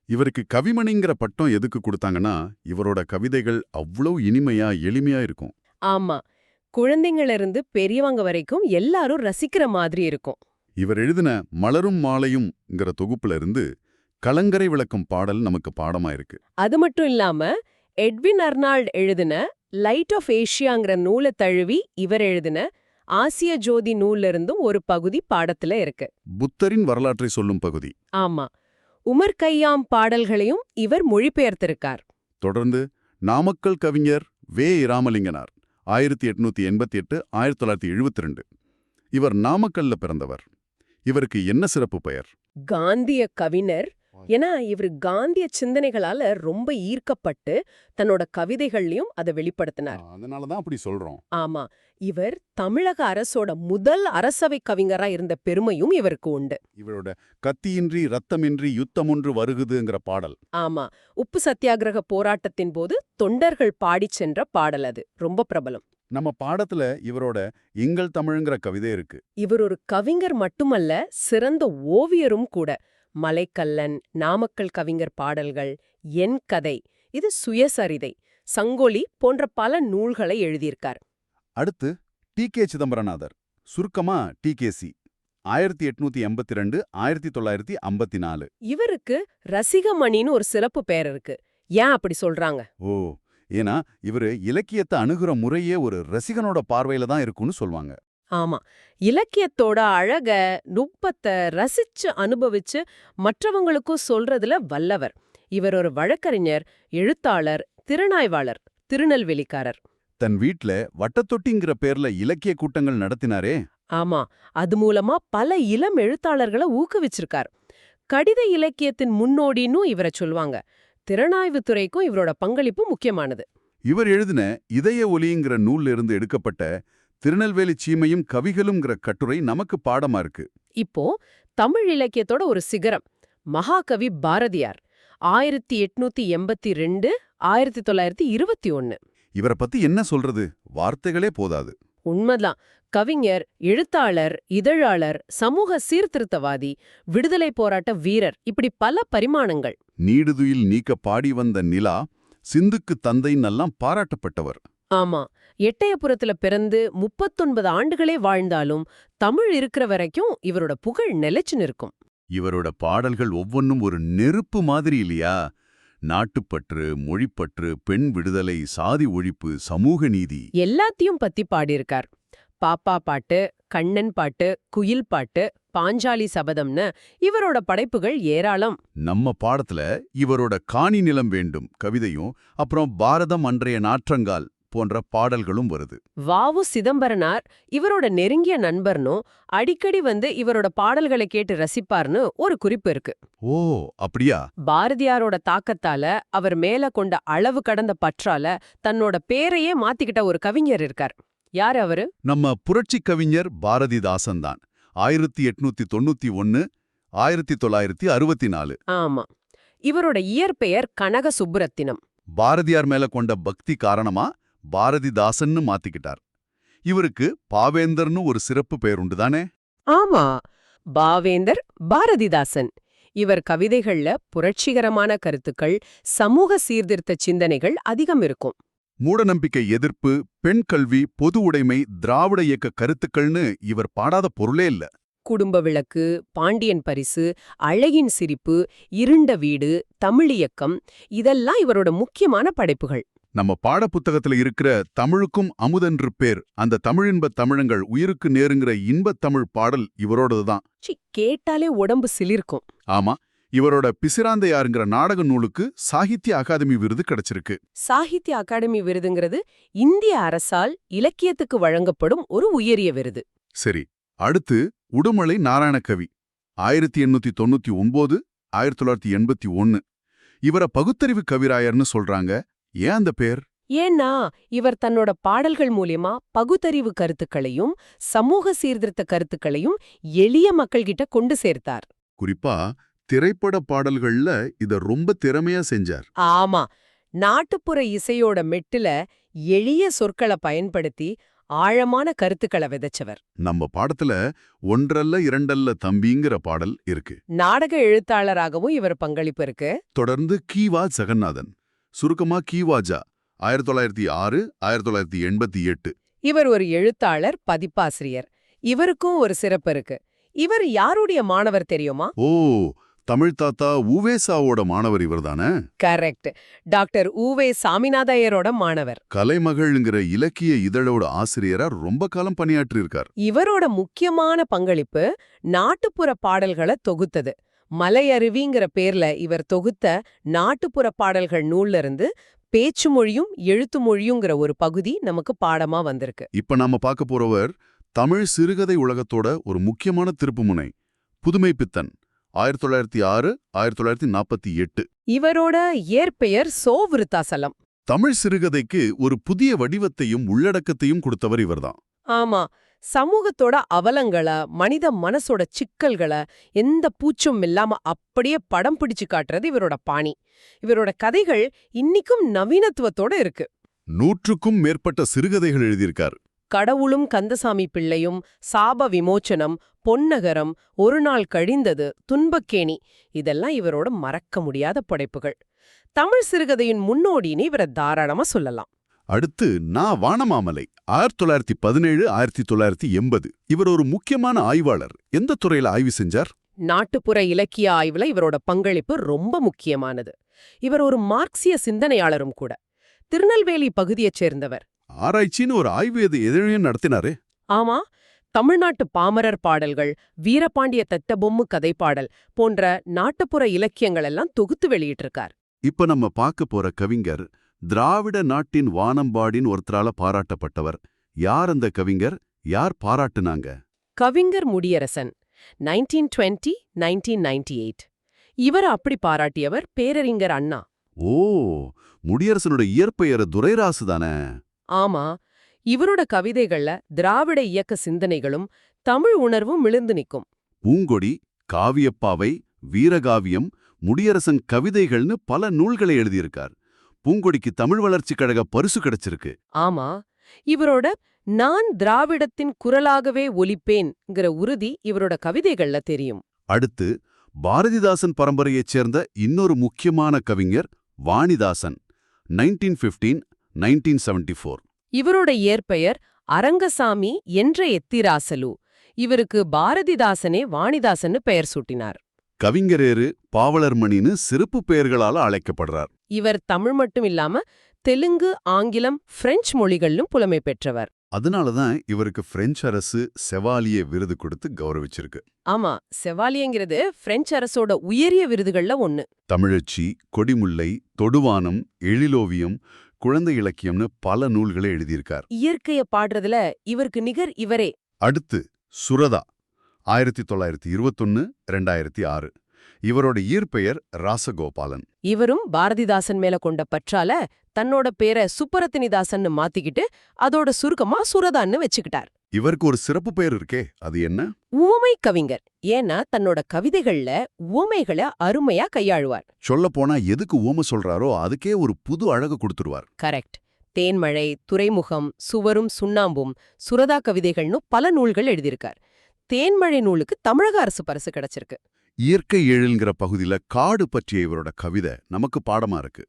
இவருக்கு கவிமணிங்கிற பட்டம் எதுக்கு கொடுத்தாங்கன்னா, இவரோட கவிதைகள் அவ்வளோ இனிமையா எளிமையா இருக்கும். ஆமா, குழந்தைங்கள இருந்து பெரியவங்க வரைக்கும் எல்லாரும் ரசிக்கிற மாதிரி இருக்கும். இவர் எழுதின மலரும் மாலையும்ங்கிற தொகுப்புல இருந்து கலங்கரை விளக்கும் பாடல் நமக்கு பாடமா இருக்கு. அது மட்டும் இல்லாம எட்வின் அர்னால்ட் எழுதின லைட் ஆஃப் ஏஷியாங்கிற நூலை தழுவி இவர் எழுதின ஆசிய ஜோதி நூல்ல இருந்தும் ஒரு பகுதி பாடத்துல இருக்கு. புத்தரின் வரலாற்றை சொல்லும் பகுதி. ஆமா, உமர் கய்யாம் பாடல்களையும் இவர் மொழிபெயர்த்திருக்கார். தொடர்ந்து நாமக்கல் கவிஞர் வே. இராமலிங்கனார் 1888 1972. இவர் நாமக்கல்ல பிறந்தவர். இவருக்கு என்ன சிறப்பு பெயர்? காந்திய கவிஞர். ஏன்னா இவர் காந்திய சிந்தனைகளால ரொம்ப ஈர்க்கப்பட்டு தன்னோட கவிதைகள்லயும் அதை வெளிப்படுத்தினார். அதனாலதான் அப்படி சொல்றோம். ஆமா, இவர் தமிழக அரசோட முதல் அரசவை கவிஞரா இருந்த பெருமையும் இவருக்கு உண்டு. இவரோட கத்தியின்றி ரத்தமின்றி யுத்தமொன்று வருகுதுங்கிற பாடல். ஆமா, உப்பு சத்தியாகிரக போராட்டத்தின் போது தொண்டர்கள் பாடிச் சென்ற பாடல் அது ரொம்ப பிரபலம். நம்ம பாடத்துல இவரோட எங்கள் தமிழ்ங்கிற கவிதை இருக்கு. இவர் ஒரு கவிஞர் மட்டுமல்ல, சிறந்த ஓவியரும் கூட. மலைக்கல்லன், நாமக்கல் கவிஞர் பாடல்கள், என் கதை, இது சுயசரிதை, சங்கொலி போன்ற பல நூல்களை எழுதியிருக்கார். அடுத்து டி.கே. சிதம்பரநாதர், சுருக்கமா டி.கே.சி. 1882 1954. இவருக்கு ரசிகமணின்னு ஒரு சிறப்பு பெயர் இருக்கு. ஏன் அப்படி சொல்றாங்க? ஓ, ஏன்னா இவரு இலக்கியத்தை அணுகுற முறையே ஒரு ரசிகனோட பார்வையில தான் இருக்குன்னு சொல்வாங்க. ஆமா, இலக்கியத்தோட அழக, நுட்பத்தை ரசிச்சு அனுபவிச்சு மற்றவங்களுக்கும் சொல்றதுல வல்லவர். இவர் ஒரு வழக்கறிஞர், எழுத்தாளர், திறனாய்வாளர், திருநெல்வேலிக்காரர். தன் வீட்ல வட்டத்தொட்டிங்கிற பேர்ல இலக்கிய கூட்டங்கள் நடத்தினாரே. ஆமா, அது மூலமா பல இளம் எழுத்தாளர்களை ஊக்குவிச்சிருக்கார். கடித இலக்கியத்தின் முன்னோடின்னு இவரை சொல்வாங்க. திறனாய்வு துறைக்கும் இவரோட பங்களிப்பு முக்கியமானது. இவர் எழுதின இதய ஒலிங்கிற நூல்ல இருந்து எடுக்கப்பட்ட திருநெல்வேலி சீமையும் கவிகளும்ங்கிற கட்டுரை நமக்கு பாடமா இருக்கு. இப்போ தமிழ் இலக்கியத்தோட ஒரு சிகரம் மகாகவி பாரதியார் 1882 1921. இவரை பத்தி என்ன சொல்றது? வார்த்தைகளே போதாது. உண்மைதான். கவிஞர், எழுத்தாளர், இதழாளர், சமூக சீர்திருத்தவாதி, விடுதலை போராட்ட வீரர், இப்படி பல பரிமாணங்கள். நீடுதுயில் நீக்க பாடி வந்த நிலா, சிந்துக்கு தந்தைன்னெல்லாம் பாராட்டப்பட்டவர். ஆமா, எட்டயபுரத்துல பிறந்து 39 ஆண்டுகளே வாழ்ந்தாலும் தமிழ் இருக்கிற வரைக்கும் இவரோட புகழ் நிலைச்சு நிற்கும். இவரோட பாடல்கள் ஒவ்வொன்றும் ஒரு நெருப்பு மாதிரி இல்லையா? நாட்டுப்பற்று, மொழிப்பற்று, பெண் விடுதலை, சாதி ஒழிப்பு, சமூக நீதி எல்லாத்தையும் பத்தி பாடியிருக்கார். பாப்பா பாட்டு, கண்ணன் பாட்டு, குயில் பாட்டு, பாஞ்சாலி சபதம்னு இவரோட படைப்புகள் ஏராளம். நம்ம பாடத்துல இவரோட காணி நிலம் வேண்டும் கவிதையும், அப்புறம் பாரதம் அன்றைய நாற்றங்கால் போன்ற பாடல்களும் வருது. வாவு சிதம்பரனார் இவரோட நெருங்கிய நண்பர்னும் அடிக்கடி வந்து இவரோட பாடல்களை கேட்டு ரசிப்பார்னு ஒரு குறிப்பு இருக்கு. ஓ, அப்படியா? பாரதியாரோட தாக்கத்தால அவர் மேல கொண்ட அளவு கடந்த பற்றால தன்னோட பேரையே மாத்திக்கிட்ட ஒரு கவிஞர் இருக்கார். யார் அவரு? நம்ம புரட்சி கவிஞர் பாரதிதாசன் தான். 1891 1964. ஆமா, இவரோட இயற்பெயர் கனக சுப்புரத்தினம். பாரதியார் மேல கொண்ட பக்தி காரணமா பாரதிதாசன்னு மாத்திக்கிட்டார். இவருக்கு பாவேந்தர்னு ஒரு சிறப்பு பெயர் உண்டுதானே? ஆமா, பாவேந்தர் பாரதிதாசன். இவர் கவிதைகள்ல புரட்சிகரமான கருத்துக்கள், சமூக சீர்திருத்த சிந்தனைகள் அதிகம் இருக்கும். மூடநம்பிக்கை எதிர்ப்பு, பெண் கல்வி, பொது உடைமை, திராவிட இயக்க கருத்துக்கள்னு இவர் பாடாத பொருளே இல்ல. குடும்ப விளக்கு, பாண்டியன் பரிசு, அழகின் சிரிப்பு, இருண்ட வீடு, தமிழியக்கம், இதெல்லாம் இவரோட முக்கியமான படைப்புகள். நம்ம பாடப்புத்தகத்துல இருக்கிற தமிழுக்கும் அமுதென்று பேர், அந்த தமிழின்ப தமிழங்கள் உயிருக்கு நேருங்கிற இன்பத் தமிழ் பாடல் இவரோடதுதான். கேட்டாலே உடம்பு சிலிர்க்கும். ஆமா, இவரோட பிசிராந்தையாருங்கிற நாடக நூலுக்கு சாகித்ய அகாதமி விருது கிடைச்சிருக்கு. சாகித்ய அகாடமி விருதுங்கிறது இந்திய அரசால் இலக்கியத்துக்கு வழங்கப்படும் ஒரு உயரிய விருது. சரி, அடுத்து உடுமலை நாராயணகவி 1899 1981. இவரை பகுத்தறிவு கவிராயர்னு சொல்றாங்க. ஏன் அந்த பேர்? ஏன்னா இவர் தன்னோட பாடல்கள் மூலியமா பகுத்தறிவு கருத்துக்களையும் சமூக சீர்திருத்த கருத்துக்களையும் எளிய மக்கள்கிட்ட கொண்டு சேர்த்தார். குறிப்பா திரைப்பட பாடல்கள்ல இத ரொம்ப திறமையா செஞ்சார். ஆமா, நாட்டுப்புற இசையோட மெட்டுல எளிய சொற்களை பயன்படுத்தி ஆழமான கருத்துக்களை விதைச்சவர். நம்ம பாடத்துல ஒன்றல்ல இரண்டல்ல தம்பிங்கிற பாடல் இருக்கு. நாடக எழுத்தாளராகவும் இவர் பங்களிப்பு இருக்கு. தொடர்ந்து கீவா ஜெகநாதன், சுருக்கமா கீவாஜா, 1906 1988. இவர் ஒரு எழுத்தாளர், பதிப்பாசிரியர். இவருக்கும் ஒரு சிறப்பு இருக்கு. இவர் யாருடைய மாணவர் தெரியுமா? ஓ, தமிழ் தாத்தா உவேசாவோட மாணவர் இவர்தானே? கரெக்ட். டாக்டர் உவே சாமிநாதையரோட மாணவர். கலைமகள்ங்கிற இலக்கிய இதழோட ஆசிரியரா ரொம்ப காலம் பணியாற்றியிருக்கார். இவரோட முக்கியமான பங்களிப்பு நாட்டுப்புற பாடல்களை தொகுத்தது. மலையருவிங்கிற பேர்ல இவர் தொகுத்த நாட்டுப்புற பாடல்கள் நூல்ல இருந்து பேச்சு மொழியும் எழுத்து மொழியுங்கிற ஒரு பகுதி நமக்கு பாடமா வந்திருக்கு. இப்ப நாம பார்க்க போறவர் தமிழ் சிறுகதை உலகத்தோட ஒரு முக்கியமான திருப்புமுனை, புதுமைப்பித்தன், 1906 1948. இவரோட இயற்பெயர் சோ விருத்தாசலம். தமிழ் சிறுகதைக்கு ஒரு புதிய வடிவத்தையும் உள்ளடக்கத்தையும் கொடுத்தவர் இவர்தான். ஆமா, சமூகத்தோட அவலங்களை, மனித மனசோட சிக்கல்களை எந்த பூச்சும் இல்லாம அப்படியே படம் பிடிச்சு காட்டுறது இவரோட பாணி. இவரோட கதைகள் இன்னிக்கும் நவீனத்துவத்தோட இருக்கு. 100க்கும் மேற்பட்ட சிறுகதைகள் எழுதியிருக்கார். கடவுளும் கந்தசாமி பிள்ளையும், சாப விமோச்சனம், பொன்னகரம், ஒரு நாள் கழிந்தது, துன்பக்கேணி இதெல்லாம் இவரோட மறக்க முடியாத படைப்புகள். தமிழ் சிறுகதையின் முன்னோடின்னு இவரை தாராளமா சொல்லலாம். அடுத்து வானமாமலை, 1917 1980. இவர் ஒரு முக்கியமான ஆய்வாளர். எந்த துறையில ஆய்வு செஞ்சார்? நாட்டுப்புற இலக்கிய ஆய்வுல இவரோட பங்களிப்பு ரொம்ப முக்கியமானது. இவர் ஒரு மார்க்சிய சிந்தனையாளரும் கூட. திருநெல்வேலி பகுதியைச் சேர்ந்தவர். ஆராய்ச்சின்னு ஒரு ஆய்வு எதிரையும் நடத்தினாரே. ஆமா, தமிழ்நாட்டு பாமரர் பாடல்கள், வீரபாண்டிய தட்டபொம்மு கதைப்பாடல் போன்ற நாட்டுப்புற இலக்கியங்கள் எல்லாம் தொகுத்து வெளியிட்டிருக்கார். இப்ப நம்ம பார்க்க போற கவிஞர் திராவிட நாட்டின் வானம்பாடின் ஒருத்தரால பாராட்டப்பட்டவர். யார் அந்த கவிஞர்? யார் பாராட்டுனாங்க? கவிஞர் முடியரசன், 1920 1998. இவர் அப்படி பாராட்டியவர் பேரறிஞர் அண்ணா. ஓ, முடியரசனோட இயற்பெயர் துரைராசு தானே? ஆமா, இவரோட கவிதைகள்ல திராவிட இயக்க சிந்தனைகளும் தமிழ் உணர்வும் மிளிர்ந்து நிற்கும். பூங்கொடி, காவியப்பாவை, வீரகாவியம், முடியரசன் கவிதைகள்னு பல நூல்களை எழுதியிருக்கார். பூங்கொடிக்கு தமிழ் வளர்ச்சிக் கழக பரிசு கிடைச்சிருக்கு. ஆமா, இவரோட நான் திராவிடத்தின் குரலாகவே ஒலிப்பேன்ங்கிற உறுதி இவரோட கவிதைகள்ல தெரியும். அடுத்து பாரதிதாசன் பரம்பரையைச் சேர்ந்த இன்னொரு முக்கியமான கவிஞர் வாணிதாசன், 1915 1974. இவரோட இயற்பெயர் அரங்கசாமி என்ற எத்திராசலு. இவருக்கு பாரதிதாசனே வாணிதாசன்னு பெயர் சூட்டினார். கவிஞரேறு, பாவலர்மணின்னு சிறப்பு பெயர்களால அழைக்கப்படுறார். இவர் தமிழ் மட்டும் இல்லாம தெலுங்கு, ஆங்கிலம், பிரெஞ்சு மொழிகளிலும் புலமை பெற்றவர். அதனாலதான் இவருக்கு பிரெஞ்சு அரசு செவாலியே விருது கொடுத்து கௌரவிச்சிருக்கு. ஆமா, செவாலியங்கிறது பிரெஞ்சு அரசோட உயரிய விருதுகள்ல ஒண்ணு. தமிழச்சி, கொடிமுல்லை, தொடுவானம், எழிலோவியம், குழந்தை இலக்கியம்னு பல நூல்களை எழுதியிருக்கார். இயற்கைய பாடுறதுல இவருக்கு நிகர் இவரே. அடுத்து சுரதா, 1921 2006. இவரோட இயற்பெயர் ராசகோபாலன். இவரும் பாரதிதாசன் மேல கொண்ட பற்றால தன்னோட பேரை சுப்பரத்தினிதாசன்னு மாத்திக்கிட்டு அதோட சுருக்கமா சுரதான்னு வச்சுக்கிட்டார். இவருக்கு ஒரு சிறப்பு பெயர் இருக்கே, அது என்ன? உவமை கவிஞர். ஏன்னா தன்னோட கவிதைகள்ல உவமைகளை அருமையா கையாளுவார். சொல்லப்போனா எதுக்கு உவமை சொல்றாரோ அதுக்கே ஒரு புது அழகு கொடுத்துருவார். கரெக்ட். தேன்மழை, துறைமுகம், சுவரும் சுண்ணாம்பும், சுரதா கவிதைகள்னு பல நூல்கள் எழுதியிருக்கார். தேன்மழை நூலுக்கு தமிழக அரசு பரிசு கிடைச்சிருக்கு. இயற்கை எழில்ங்கிற பகுதியில காடு பற்றிய இவரோட கவிதை நமக்கு பாடமா இருக்கு.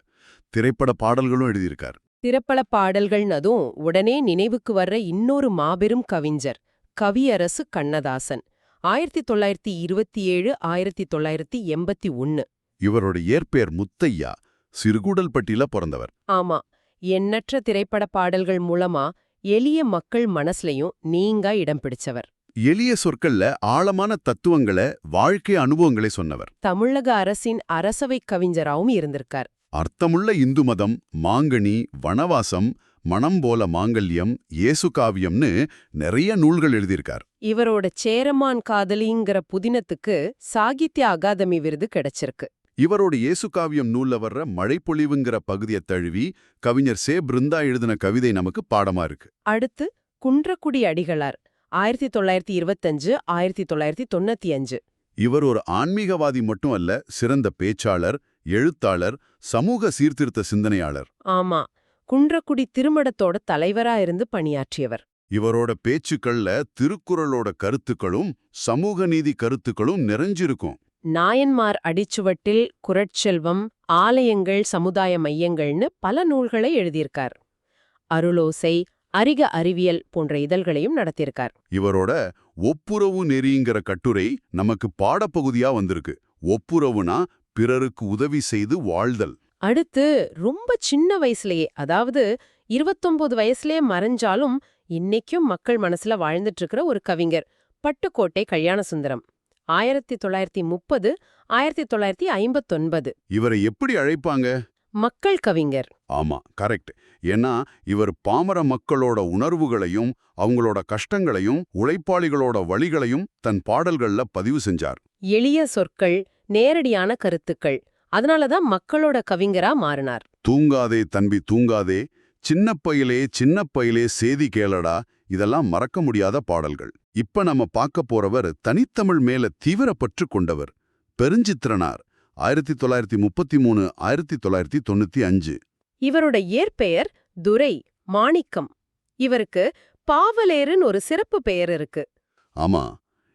திரைப்பட பாடல்களும் எழுதியிருக்கார். திரைப்பட பாடல்கள்னதும் உடனே நினைவுக்கு வர்ற இன்னொரு மாபெரும் கவிஞர் கவியரசு கண்ணதாசன், 1927 1981. இவரோட இயற்பெயர் முத்தையா, சிறுகூடல்பட்டியில பிறந்தவர். ஆமா, எண்ணற்ற திரைப்பட பாடல்கள் மூலமா எளிய மக்கள் மனசுலயும் நீங்கா இடம் பிடிச்சவர். எளிய சொற்கள்ல ஆழமான தத்துவங்களை, வாழ்க்கை அனுபவங்களை சொன்னவர். தமிழக அரசின் அரசவை கவிஞராவும் இருந்திருக்கார். அர்த்தமுள்ள இந்து மதம், மாங்கனி, வனவாசம், மனம் போல மாங்கல்யம், இயேசு காவியம்னு நிறைய நூல்கள் எழுதியிருக்கார். இவரோட சேரமான் காதலிங்கிற புதினத்துக்கு சாகித்ய அகாதமி விருது கிடைச்சிருக்கு. இவரோட இயேசு காவியம் நூல்ல வர்ற மழைப்பொழிவுங்கிற பகுதியை தழுவி கவிஞர் சே பிருந்தா எழுதின கவிதை நமக்கு பாடமா இருக்கு. அடுத்து குன்றக்குடி அடிகளார், 1925 1995. இவர் ஒரு ஆன்மீகவாதி மட்டும் அல்ல, சிறந்த பேச்சாளர், எழுத்தாளர், சமூக சீர்திருத்த சிந்தனையாளர். ஆமா, குன்றக்குடி திருமடத்தோட தலைவரா இருந்து பணியாற்றியவர். இவரோட பேச்சுக்கள்ல திருக்குறளோட கருத்துக்களும் சமூக நீதி கருத்துக்களும் நிறைஞ்சிருக்கும். நாயன்மார் அடிச்சுவட்டில், குறட்செல்வம், ஆலயங்கள், சமுதாய மையங்கள்னு பல நூல்களை எழுதியிருக்கார். அருளோசை, அறிக அறிவியல் போன்ற இதழ்களையும் நடத்தியிருக்கார். இவரோட ஒப்புரவு நெறிங்கிற கட்டுரை நமக்கு பாடப்பகுதியா வந்திருக்கு. ஒப்புரவுனா பிறருக்கு உதவி செய்து வாழ்தல். அடுத்து ரொம்ப சின்ன வயசுலயே, அதாவது 29 வயசுலயே மறைஞ்சாலும் இன்னைக்கும் மக்கள் மனசுல வாழ்ந்துட்டு இருக்கிற ஒரு கவிஞர், பட்டுக்கோட்டை கல்யாணசுந்தரம். 1930 1959. இவரை எப்படி அழைப்பாங்க? மக்கள் கவிஞர். ஆமா, கரெக்ட். ஏன்னா இவர் பாமர மக்களோட உணர்வுகளையும் அவங்களோட கஷ்டங்களையும் உழைப்பாளிகளோட வழிகளையும் தன் பாடல்கள்ல பதிவு செஞ்சார். எளிய சொற்கள், நேரடியான கருத்துக்கள். அதனாலதான் மக்களோட கவிஞரா மாறினார். தூங்காதே தம்பி தூங்காதே, சின்ன பையிலே சேதி கேளடா, இதெல்லாம் மறக்க முடியாத பாடல்கள். இப்ப நம்ம பார்க்க போறவர் தனித்தமிழ் மேல தீவிர பற்று கொண்டவர். பெருஞ்சித்திரனார். 1933 1995. இவரோட இயற்பெயர் துரை மாணிக்கம். இவருக்கு பாவலேருன்னு ஒரு சிறப்பு பெயர் இருக்கு. ஆமா,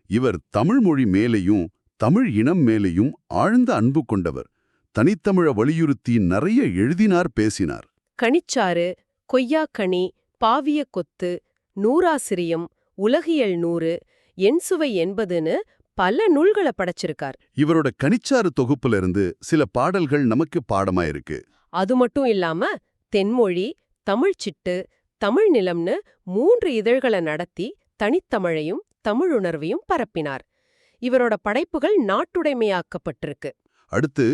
இவர் தமிழ் மொழி மேலேயும் தமிழ் இனம் மேலேயும் ஆழ்ந்த அன்பு கொண்டவர். தனித்தமிழ வலியுறுத்தி நிறைய எழுதினார், பேசினார். கனிச்சாறு, கொய்யாக்கனி, பாவிய கொத்து, நூறாசிரியம், உலகியல் 100, எண்சுவை 80ன்னு பல நூல்களை படைச்சிருக்கார். இவரோட கனிச்சாறு தொகுப்புல இருந்து சில பாடல்கள் நமக்கு பாடமா இருக்கு. அது மட்டும் இல்லாம தென்மொழி, தமிழ்ச்சிட்டு, தமிழ் நிலம்னு 3 இதழ்களை நடத்தி தனித்தமிழையும் தமிழுணர்வையும் பரப்பினார். இவரோட படைப்புகள் நாட்டுடைமையாக்கப்பட்டிருக்கு. அடுத்து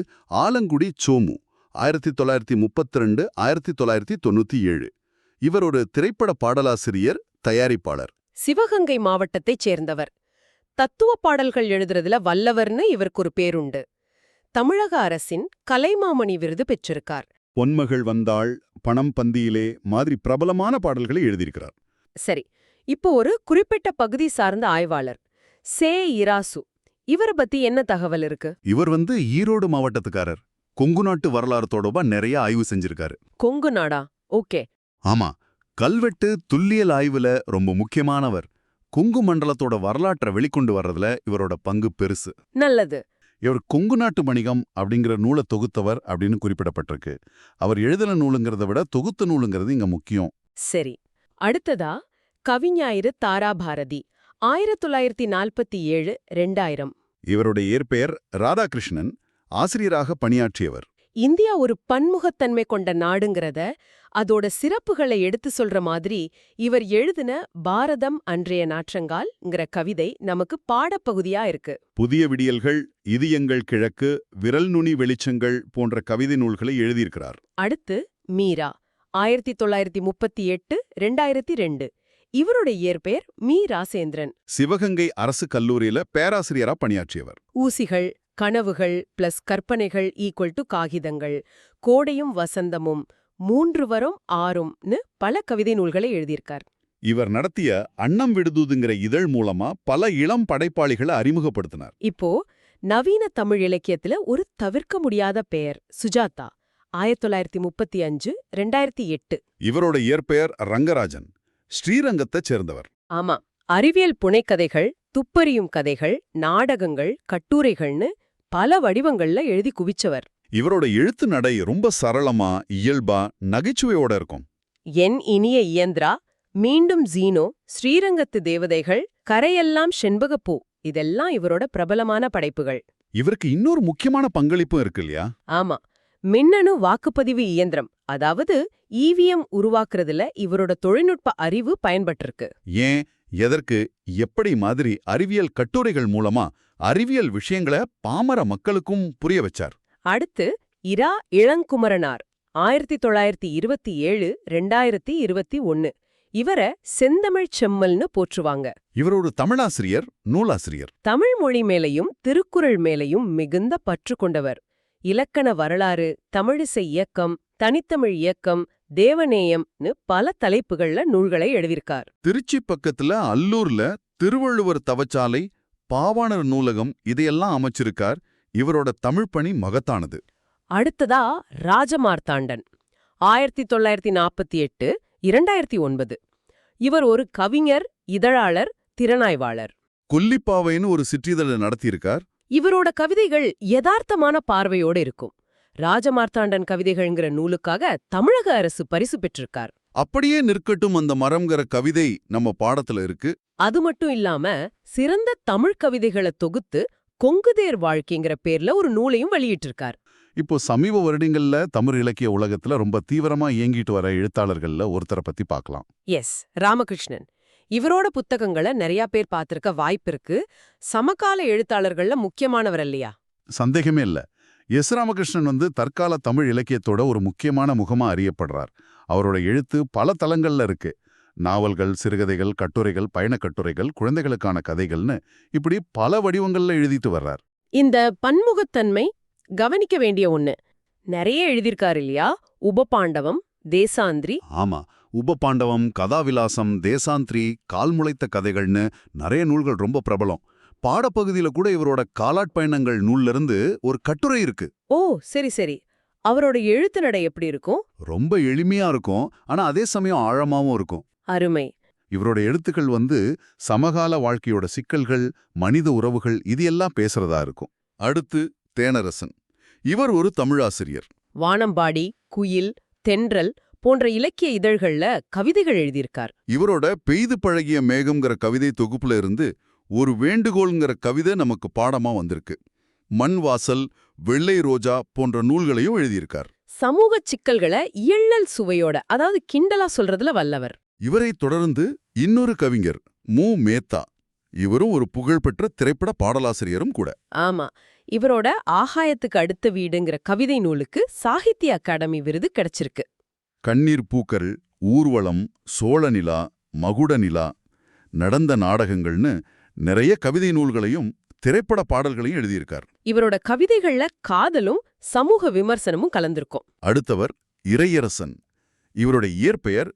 ஆலங்குடி சோமு. 1932 1997. இவர் ஒரு திரைப்பட பாடலாசிரியர், தயாரிப்பாளர். சிவகங்கை மாவட்டத்தைச் சேர்ந்தவர். தத்துவ பாடல்கள் எழுதுறதுல வல்லவர்னு இவருக்கு ஒரு பேருண்டு. தமிழக அரசின் கலைமாமணி விருது பெற்றிருக்கார். பொன்மகள் வந்தாள், பணம் பந்தியிலே மாதிரி பிரபலமான பாடல்களை எழுதியிருக்கிறார். சரி, இப்போ ஒரு குறிப்பிட்ட பகுதி சார்ந்த ஆய்வாளர் சே. இராசு. இவரை பத்தி என்ன தகவல் இருக்கு? இவர் ஈரோடு மாவட்டத்துக்காரர். கொங்கு நாட்டு வரலாறு தொடர்பா நிறைய ஆய்வு செஞ்சிருக்காரு. கொங்கு நாடா? ஓகே. ஆமா, கல்வெட்டு துல்லியல் ஆய்வுல ரொம்ப முக்கியமானவர். கொங்கு மண்டலத்தோட வரலாற்றை வெளிக்கொண்டு வர்றதுல இவரோட பங்கு பெருசு. நல்லது. இவர் கொங்கு நாட்டு வணிகம் அப்படிங்கிற நூலை தொகுத்தவர் அப்படின்னு குறிப்பிடப்பட்டிருக்கு. அவர் எழுதின நூலுங்கிறத விட தொகுத்த நூலுங்கிறது இங்க முக்கியம். சரி, அடுத்ததா கவிஞாயிறு தாராபாரதி. 1947 2000. இவருடைய இயற்பெயர் ராதாகிருஷ்ணன். ஆசிரியராக பணியாற்றியவர். இந்தியா ஒரு பன்முகத்தன்மை கொண்ட நாடுங்கிறத, அதோட சிறப்புகளை எடுத்து சொல்ற மாதிரி இவர் எழுதின பாரதம் அன்றைய நாற்றங்கால்ங்கிற கவிதை நமக்கு பாடப்பகுதியா இருக்கு. புதிய விடியல்கள், இது எங்கள் கிழக்கு, விரல் நுனி வெளிச்சங்கள் போன்ற கவிதை நூல்களை எழுதியிருக்கிறார். அடுத்து மீரா. 1938 2002. இவருடைய இயற்பெயர் மீ. ராசேந்திரன். சிவகங்கை அரசு கல்லூரியில பேராசிரியரா பணியாற்றியவர். ஊசிகள், கனவுகள் பிளஸ் கற்பனைகள் ஈக்குவல் டு காகிதங்கள், கோடையும் வசந்தமும், 3 வரும் 6ம்னு பல கவிதை நூல்களை எழுதியிருக்கார். இவர் நடத்திய அன்னம் விடுதுங்கிற இதழ் மூலமா பல இளம் படைப்பாளிகளை அறிமுகப்படுத்தினார். இப்போ நவீன தமிழ் இலக்கியத்துல ஒரு தவிர்க்க முடியாத பெயர் சுஜாதா. 1935 2008. இவரோட இயற்பெயர் ரங்கராஜன். ஸ்ரீரங்கத்தைச் சேர்ந்தவர். ஆமா, அறிவியல் புனைக்கதைகள், துப்பறியும் கதைகள், நாடகங்கள், கட்டுரைகள்னு பல வடிவங்கள்ல எழுதி குவிச்சவர். இவரோட எழுத்து நடை ரொம்ப சரளமா, இயல்பா, நகைச்சுவையோட இருக்கும். என் இனிய இயந்திரா, மீண்டும் ஜீனோ, ஸ்ரீரங்கத்து தேவதைகள், கரையெல்லாம் செண்பகப்பூ, இதெல்லாம் இவரோட பிரபலமான படைப்புகள். இவருக்கு இன்னொரு முக்கியமான பங்களிப்பும் இருக்கு இல்லையா? ஆமா, மின்னணு வாக்குப்பதிவு இயந்திரம், அதாவது EVM உருவாக்குறதுல இவரோட தொழில்நுட்ப அறிவு பயன்பட்டிருக்கு. ஏன், எதற்கு, எப்படி மாதிரி அறிவியல் கட்டுரைகள் மூலமா அறிவியல் விஷயங்களை பாமர மக்களுக்கும் புரிய வச்சார். அடுத்து இரா இளங்குமரனார். 1927 2021. இவரை செந்தமிழ்ச் செம்மல்னு போற்றுவாங்க. இவர் ஒரு தமிழாசிரியர், நூலாசிரியர். தமிழ் மொழி மேலையும் திருக்குறள் மேலையும் மிகுந்த பற்று கொண்டவர். இலக்கண வரலாறு, தமிழிசை இயக்கம், தனித்தமிழ் இயக்கம், தேவநேயம்னு பல தலைப்புகள்ல நூல்களை எழுதியிருக்கார். திருச்சி பக்கத்துல அல்லூர்ல திருவள்ளுவர் தவச்சாலை, பாவாணர் நூலகம் இதையெல்லாம் அமைச்சிருக்கார். இவரோட தமிழ் பணி மகத்தானது. அடுத்ததா ராஜமார்த்தாண்டன். 1948 2009. இவர் ஒரு கவிஞர், இதழாளர், திறனாய்வாளர். கொல்லிப்பாவைன்னு ஒரு சிற்றிதழை நடத்தியிருக்கார். இவரோட கவிதைகள் யதார்த்தமான பார்வையோடு இருக்கும். ராஜமார்த்தாண்டன் கவிதைகள்ங்கிற நூலுக்காக தமிழக அரசு பரிசு பெற்றிருக்கார். அப்படியே நிற்கட்டும் அந்த மரம்ங்கிற கவிதை நம்ம பாடத்துல இருக்கு. அது மட்டும் இல்லாம சிறந்த தமிழ் கவிதைகளை தொகுத்து கொங்குதேர் வாழ்க்கைங்கிற பேர்ல ஒரு நூலையும் வெளியிட்டிருக்கார். இப்போ சமீப வருடங்கள்ல தமிழ் இலக்கிய உலகத்துல ரொம்ப தீவிரமா இயங்கிட்டு வர எழுத்தாளர்கள்ல ஒருத்தரை பத்தி பார்க்கலாம். எஸ், ராமகிருஷ்ணன். இவரோட புத்தகங்களை நிறைய பேர் பார்த்திருக்க வாய்ப்பிருக்கு. சமகால எழுத்தாளர்கள்ல முக்கியமானவர் இல்லையா? சந்தேகமே இல்ல. எஸ். ராமகிருஷ்ணன் தற்கால தமிழ் இலக்கியத்தோட ஒரு முக்கியமான முகமா அறியப்படுறார். அவரோட எழுத்து பல தளங்கள்ல இருக்கு. நாவல்கள், சிறுகதைகள், கட்டுரைகள், பயணக் கட்டுரைகள், குழந்தைகளுக்கான கதைகள்னு இப்படி பல வடிவங்கள்ல எழுதிட்டு வர்றார். இந்த பன்முகத்தன்மை கவனிக்க வேண்டிய ஒண்ணு. நிறைய எழுதியிருக்காரு இல்லையா? உபபாண்டவம், தேசாந்திரி. ஆமா, உபபாண்டவம், கதாவிலாசம், தேசாந்திரி, கால்முளைத்த கதைகள்னு நிறைய நூல்கள் ரொம்ப பிரபலம். பாடப்பகுதியில கூட இவரோட காலாட்பயணங்கள் நூல்ல இருந்து ஒரு கட்டுரை இருக்கு. ஓ, சரி சரி. அவரோட எழுத்து நடை எப்படி இருக்கும்? ரொம்ப எளிமையா இருக்கும், ஆனா அதே சமயம் ஆழமாவும் இருக்கும். அருமை. இவரோட எழுத்துக்கள் சமகால வாழ்க்கையோட சிக்கல்கள், மனித உறவுகள் இது எல்லாம் பேசுறதா இருக்கும். அடுத்து தேனரசன். இவர் ஒரு தமிழாசிரியர். வானம்பாடி, குயில், தென்றல் போன்ற இலக்கிய இதழ்கள்ல கவிதைகள் எழுதியிருக்கார். இவரோட பெய்து பழகிய மேகம்ங்கிற கவிதை தொகுப்புல இருந்து ஒரு வேண்டுகோள்ங்கிற கவிதை நமக்கு பாடமா வந்திருக்கு. மண் வாசல், வெள்ளை ரோஜா போன்ற நூல்களையும் எழுதியிருக்கார். சமூக சிக்கல்களை இயள்ளல் சுவையோட, அதாவது கிண்டலா சொல்றதுல வல்லவர். இவரை தொடர்ந்து இன்னொரு கவிஞர் மு. மேத்தா. இவரும் ஒரு புகழ்பெற்ற திரைப்பட பாடலாசிரியரும் கூட. ஆமா, இவரோட ஆகாயத்துக்கு அடுத்த வீடுங்கிற கவிதை நூலுக்கு சாகித்ய அகாடமி விருது கிடைச்சிருக்கு. கண்ணீர் பூக்கள், ஊர்வலம், சோழநிலா, மகுடநிலா, நடந்த நாடகங்கள்னு நிறைய கவிதை நூல்களையும் திரைப்பட பாடல்களையும் எழுதியிருக்கார். இவரோட கவிதைகள்ல காதலும் சமூக விமர்சனமும் கலந்திருக்கும். அடுத்தவர் இறையரசன். இவருடைய இயற்பெயர்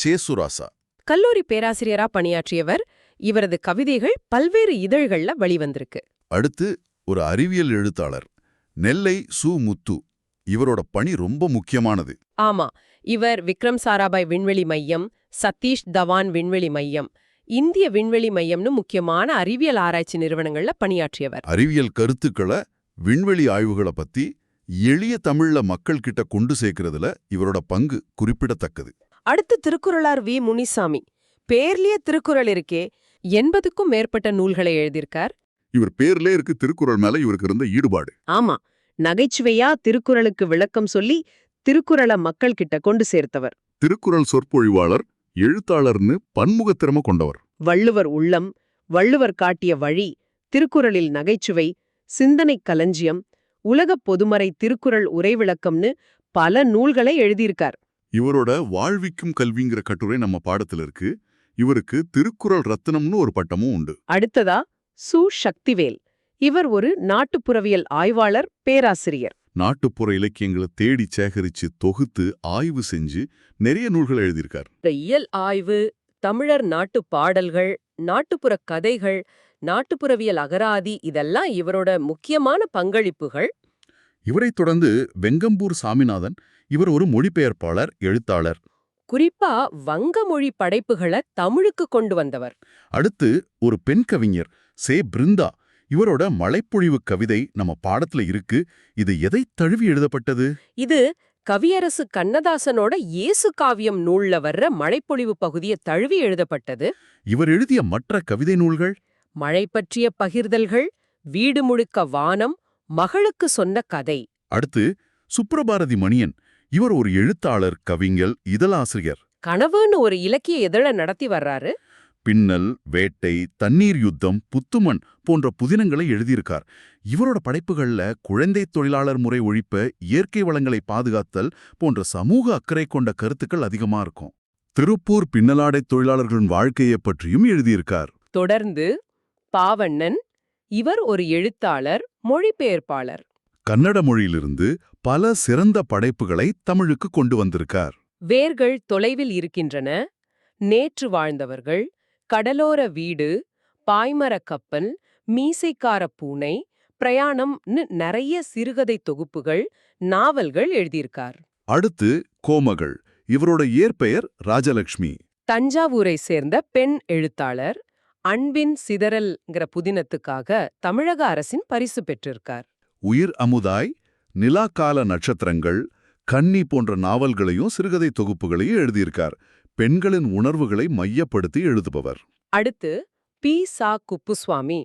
சேசுராசா. கல்லூரி பேராசிரியரா பணியாற்றியவர். இவரது கவிதைகள் பல்வேறு இதழ்கள்ல வெளிவந்திருக்கு. அடுத்து ஒரு அறிவியல் எழுத்தாளர் நெல்லை சு. முத்து. இவரோட பணி ரொம்ப முக்கியமானது. ஆமா, இவர் விக்ரம் சாராபாய் விண்வெளி மையம், சதீஷ் தவான் விண்வெளி மையம், இந்திய விண்வெளி மையம்னு முக்கியமான அறிவியல் ஆராய்ச்சி நிறுவனங்கள்ல பணியாற்றியவர். அறிவியல் கருத்துக்களை, விண்வெளி ஆய்வுகளை பத்தி எளிய தமிழ்ல மக்கள் கிட்ட கொண்டு சேர்க்கறதுல இவரோட பங்கு குறிப்பிடத்தக்கது. அடுத்து திருக்குறளார் வி. முனிசாமி. பேர்லயே திருக்குறள் இருக்கே, 80க்கும் மேற்பட்ட நூல்களை எழுதியிருக்கார். இவர் பேர்லே இருக்கு திருக்குறள் மேல இவருக்கு இருந்த ஈடுபாடு. ஆமா, நகைச்சுவையா திருக்குறளுக்கு விளக்கம் சொல்லி திருக்குறளை மக்கள் கிட்ட கொண்டு சேர்த்தவர். திருக்குறள் சொற்பொழிவாளர், எழுத்தாளர்னு பன்முகத்திறமை கொண்டவர். வள்ளுவர் உள்ளம், வள்ளுவர் காட்டிய வழி, திருக்குறளில் நகைச்சுவை, சிந்தனை களஞ்சியம், உலகப் பொதுமறை திருக்குறள் உரைவிளக்கம்னு பல நூல்களை எழுதியிருக்கார். இவரோட வாழ்விக்கும் கல்விங்கிற கட்டுரை நம்ம பாடத்துல இருக்கு. இவருக்கு திருக்குறள் ரத்தினம்னு ஒரு பட்டமும் உண்டு. அடுத்ததா சு. சக்திவேல். இவர் ஒரு நாட்டுப்புறவியல் ஆய்வாளர், பேராசிரியர். நாட்டுப்புற இலக்கியங்களை தேடி சேகரிச்சு தொகுத்து ஆய்வு செஞ்சு நிறைய நூல்கள் எழுதியிருக்கார். இயல் ஆய்வு, தமிழர் நாட்டு பாடல்கள், நாட்டுப்புற கதைகள், நாட்டுப்புறவியல் அகராதி இதெல்லாம் இவரோட முக்கியமான பங்களிப்புகள். இவரைத் தொடர்ந்து வெங்கம்பூர் சாமிநாதன். இவர் ஒரு மொழிபெயர்ப்பாளர், எழுத்தாளர். குறிப்பா வங்க மொழி படைப்புகளை தமிழுக்கு கொண்டு வந்தவர். அடுத்து ஒரு பெண் கவிஞர் சே. பிருந்தா. இவரோட மழைப்பொழிவு கவிதை நம்ம பாடத்துல இருக்கு. இது எதை தழுவி எழுதப்பட்டது? இது கவியரசு கண்ணதாசனோட இயேசு காவியம் நூல்ல வர்ற மழைப்பொழிவு பகுதியை தழுவி எழுதப்பட்டது. இவர் எழுதிய மற்ற கவிதை நூல்கள் மழை பற்றிய பகிர்தல்கள், வீடு முழுக்க வானம், மகளுக்கு சொன்ன கதை. அடுத்து சுப்ரபாரதி மணியன். இவர் ஒரு எழுத்தாளர், கவிஞர், இதழாசிரியர். கனவுன்னு ஒரு இலக்கிய இதழ நடத்தி வர்றாரு. பின்னல், வேட்டை, தண்ணீர் யுத்தம், புத்துமண் போன்ற புதினங்களை எழுதியிருக்கார். இவரோட படைப்புகள்ல குழந்தை தொழிலாளர் முறை ஒழிப்ப, இயற்கை வளங்களை பாதுகாத்தல் போன்ற சமூக அக்கறை கொண்ட கருத்துக்கள் அதிகமா இருக்கும். திருப்பூர் பின்னலாடை தொழிலாளர்களின் வாழ்க்கையை பற்றியும் எழுதியிருக்கார். தொடர்ந்து பாவண்ணன். இவர் ஒரு எழுத்தாளர், மொழிபெயர்ப்பாளர். கன்னட மொழியிலிருந்து பல சிறந்த படைப்புகளை தமிழுக்கு கொண்டு வந்திருக்கார். வேர்கள் தொலைவில் இருக்கின்றன, நேற்று வாழ்ந்தவர்கள், கடலோர வீடு, பாய்மரக் கப்பல், மீசைக்கார பூனை, பிரயாணம்னு நிறைய சிறுகதை தொகுப்புகள், நாவல்கள் எழுதியிருக்கார். அடுத்து கோமகள். இவரோட இயற்பெயர் ராஜலட்சுமி. தஞ்சாவூரை சேர்ந்த பெண் எழுத்தாளர். அன்பின் சிதறல்ங்கிற புதினத்துக்காக தமிழக அரசின் பரிசு பெற்றிருக்கார். உயிர் அமுதாய், நிலாக்கால நட்சத்திரங்கள், கன்னி போன்ற நாவல்களையும் சிறுகதை தொகுப்புகளையும் எழுதியிருக்கார். பெண்களின் உணர்வுகளை மையப்படுத்தி எழுதுபவர். அடுத்து பி. சா. குப்புசுவாமி.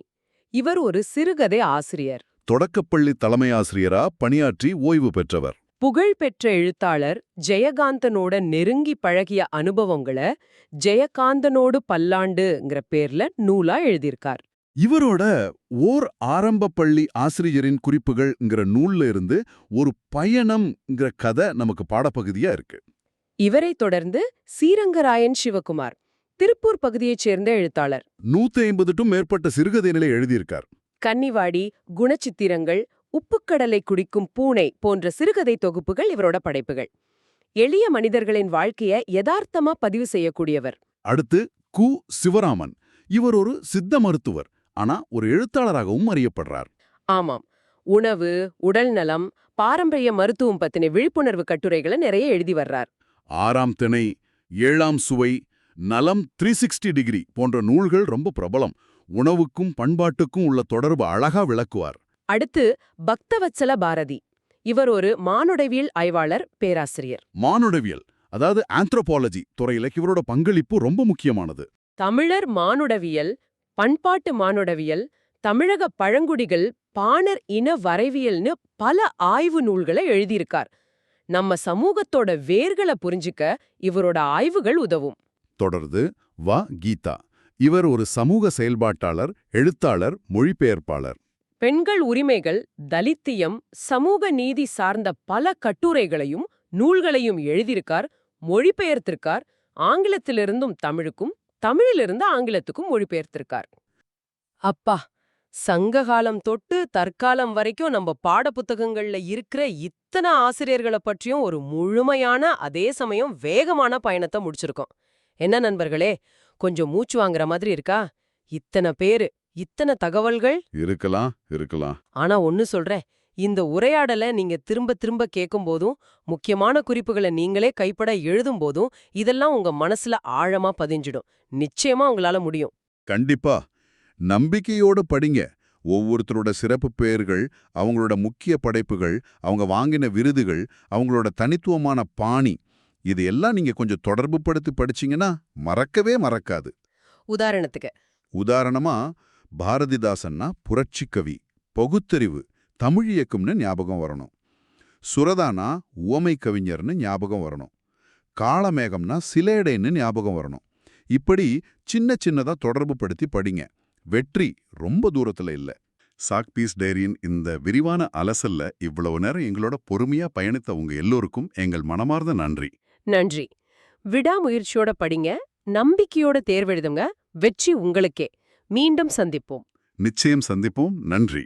இவர் ஒரு சிறுகதை ஆசிரியர், தொடக்கப்பள்ளி தலைமையாசிரியரா பணியாற்றி ஓய்வு பெற்றவர். புகழ்பெற்ற எழுத்தாளர். ஜெயகாந்தனோட நெருங்கி பழகிய அனுபவங்களை ஜெயகாந்தனோடு பல்லாண்டுங்கிற பேர்ல நூலா எழுதியிருக்கார். இவரோட ஓர் ஆரம்ப பள்ளி ஆசிரியரின் குறிப்புகள்ங்கிற நூல்ல இருந்து ஒரு பயணம்ங்கிற கதை நமக்கு பாடப்பகுதியா இருக்கு. இவரை தொடர்ந்து ஸ்ரீரங்கராயன் சிவகுமார், திருப்பூர் பகுதியைச் சேர்ந்த எழுத்தாளர். 150க்கும் மேற்பட்ட சிறுகதைகளை எழுதியிருக்கார். கன்னிவாடி, குணச்சித்திரங்கள், உப்புக்கடலை குடிக்கும் பூனை போன்ற சிறுகதை தொகுப்புகள் இவரோட படைப்புகள். எளிய மனிதர்களின் வாழ்க்கைய யதார்த்தமா பதிவு செய்யக்கூடியவர். அடுத்து கு. சிவராமன். இவர் ஒரு சித்த மருத்துவர், ஆனா ஒரு எழுத்தாளராகவும் அறியப்படுறார். ஆமாம், உணவு, உடல்நலம், பாரம்பரிய மருத்துவம் பத்தின விழிப்புணர்வு கட்டுரைகளை நிறைய எழுதி வர்றார். 6ஆம் திணை, 7ஆம் சுவை, நலம் 360 டிகிரி போன்ற நூல்கள் ரொம்ப பிரபலம். உணவுக்கும் பண்பாட்டுக்கும் உள்ள தொடர்பு அழகா விளக்குவார். அடுத்து பக்தவத்சல பாரதி. இவர் ஒரு மானுடவியல் ஆய்வாளர், பேராசிரியர். மானுடவியல், அதாவது ஆந்த்ரோபாலஜி துறையில இவரோட பங்களிப்பு ரொம்ப முக்கியமானது. தமிழர் மானுடவியல், பண்பாட்டு மானுடவியல், தமிழக பழங்குடிகள், பாணர் இன வரைவியல்னு பல ஆய்வு நூல்களை எழுதியிருக்கார். நம்ம சமூகத்தோட வேர்களை புரிஞ்சுக்க இவரோட ஆய்வுகள் உதவும். தொடர்ந்து வ. கீதா. இவர் ஒரு சமூக செயல்பாட்டாளர், எழுத்தாளர், மொழிபெயர்ப்பாளர். பெண்கள் உரிமைகள், தலித்தியம், சமூக நீதி சார்ந்த பல கட்டுரைகளையும் நூல்களையும் எழுதியிருக்கார், மொழிபெயர்த்திருக்கார். ஆங்கிலத்திலிருந்தும் தமிழுக்கும், தமிழிலிருந்து ஆங்கிலத்துக்கும் மொழிபெயர்த்திருக்கார். அப்பா, சங்ககாலம் தொட்டு தற்காலம் வரைக்கும் நம்ம பாடப்புத்தகங்கள்ல இருக்கிற இத்தனை ஆசிரியர்களை பற்றியும் ஒரு முழுமையான, அதே சமயம் வேகமான பயணத்தை முடிச்சிருக்கோம். என்ன நண்பர்களே, கொஞ்சம் மூச்சு வாங்குற மாதிரி இருக்கா? இத்தனை பேரு, இத்தனை தகவல்கள் இருக்கலாம். ஆனா ஒன்னு சொல்றேன், இந்த உரையாடலை நீங்க திரும்ப திரும்ப கேட்கும் போதும், முக்கியமான குறிப்புகளை நீங்களே கைப்பட எழுதும் போதும், இதெல்லாம் உங்க மனசுல ஆழமா பதிஞ்சிடும். நிச்சயமா உங்களால முடியும். கண்டிப்பா. நம்பிக்கையோட படிங்க. ஒவ்வொருத்தரோட சிறப்பு பெயர்கள், அவங்களோட முக்கிய படைப்புகள், அவங்க வாங்கின விருதுகள், அவங்களோட தனித்துவமான பாணி, இது எல்லாம் நீங்க கொஞ்சம் தொடர்பு படுத்தி படிச்சீங்கன்னா மறக்கவே மறக்காது. உதாரணமா பாரதிதாசன்னா புரட்சி கவி, பகுத்தறிவு, தமிழ் இயக்கம்னு ஞாபகம் வரணும். சுரதானா உவமை கவிஞர்னு ஞாபகம் வரணும். காளமேகம்னா சிலேடைன்னு ஞாபகம் வரணும். இப்படி சின்ன சின்னதா தொடர்பு படுத்தி படிங்க. வெற்றி ரொம்ப தூரத்துல இல்ல. சாக்பீஸ் டைரியின் இந்த விரிவான அலசல்ல இவ்வளவு நேரம் எங்களோட பொறுமையா பயணித்த உங்க எல்லோருக்கும் எங்கள் மனமார்ந்த நன்றி. நன்றி. விடாமுயற்சியோட படிங்க, நம்பிக்கையோட தேர்வெழுதுங்க, வெற்றி உங்களுக்கே. மீண்டும் சந்திப்போம். நிச்சயம் சந்திப்போம். நன்றி.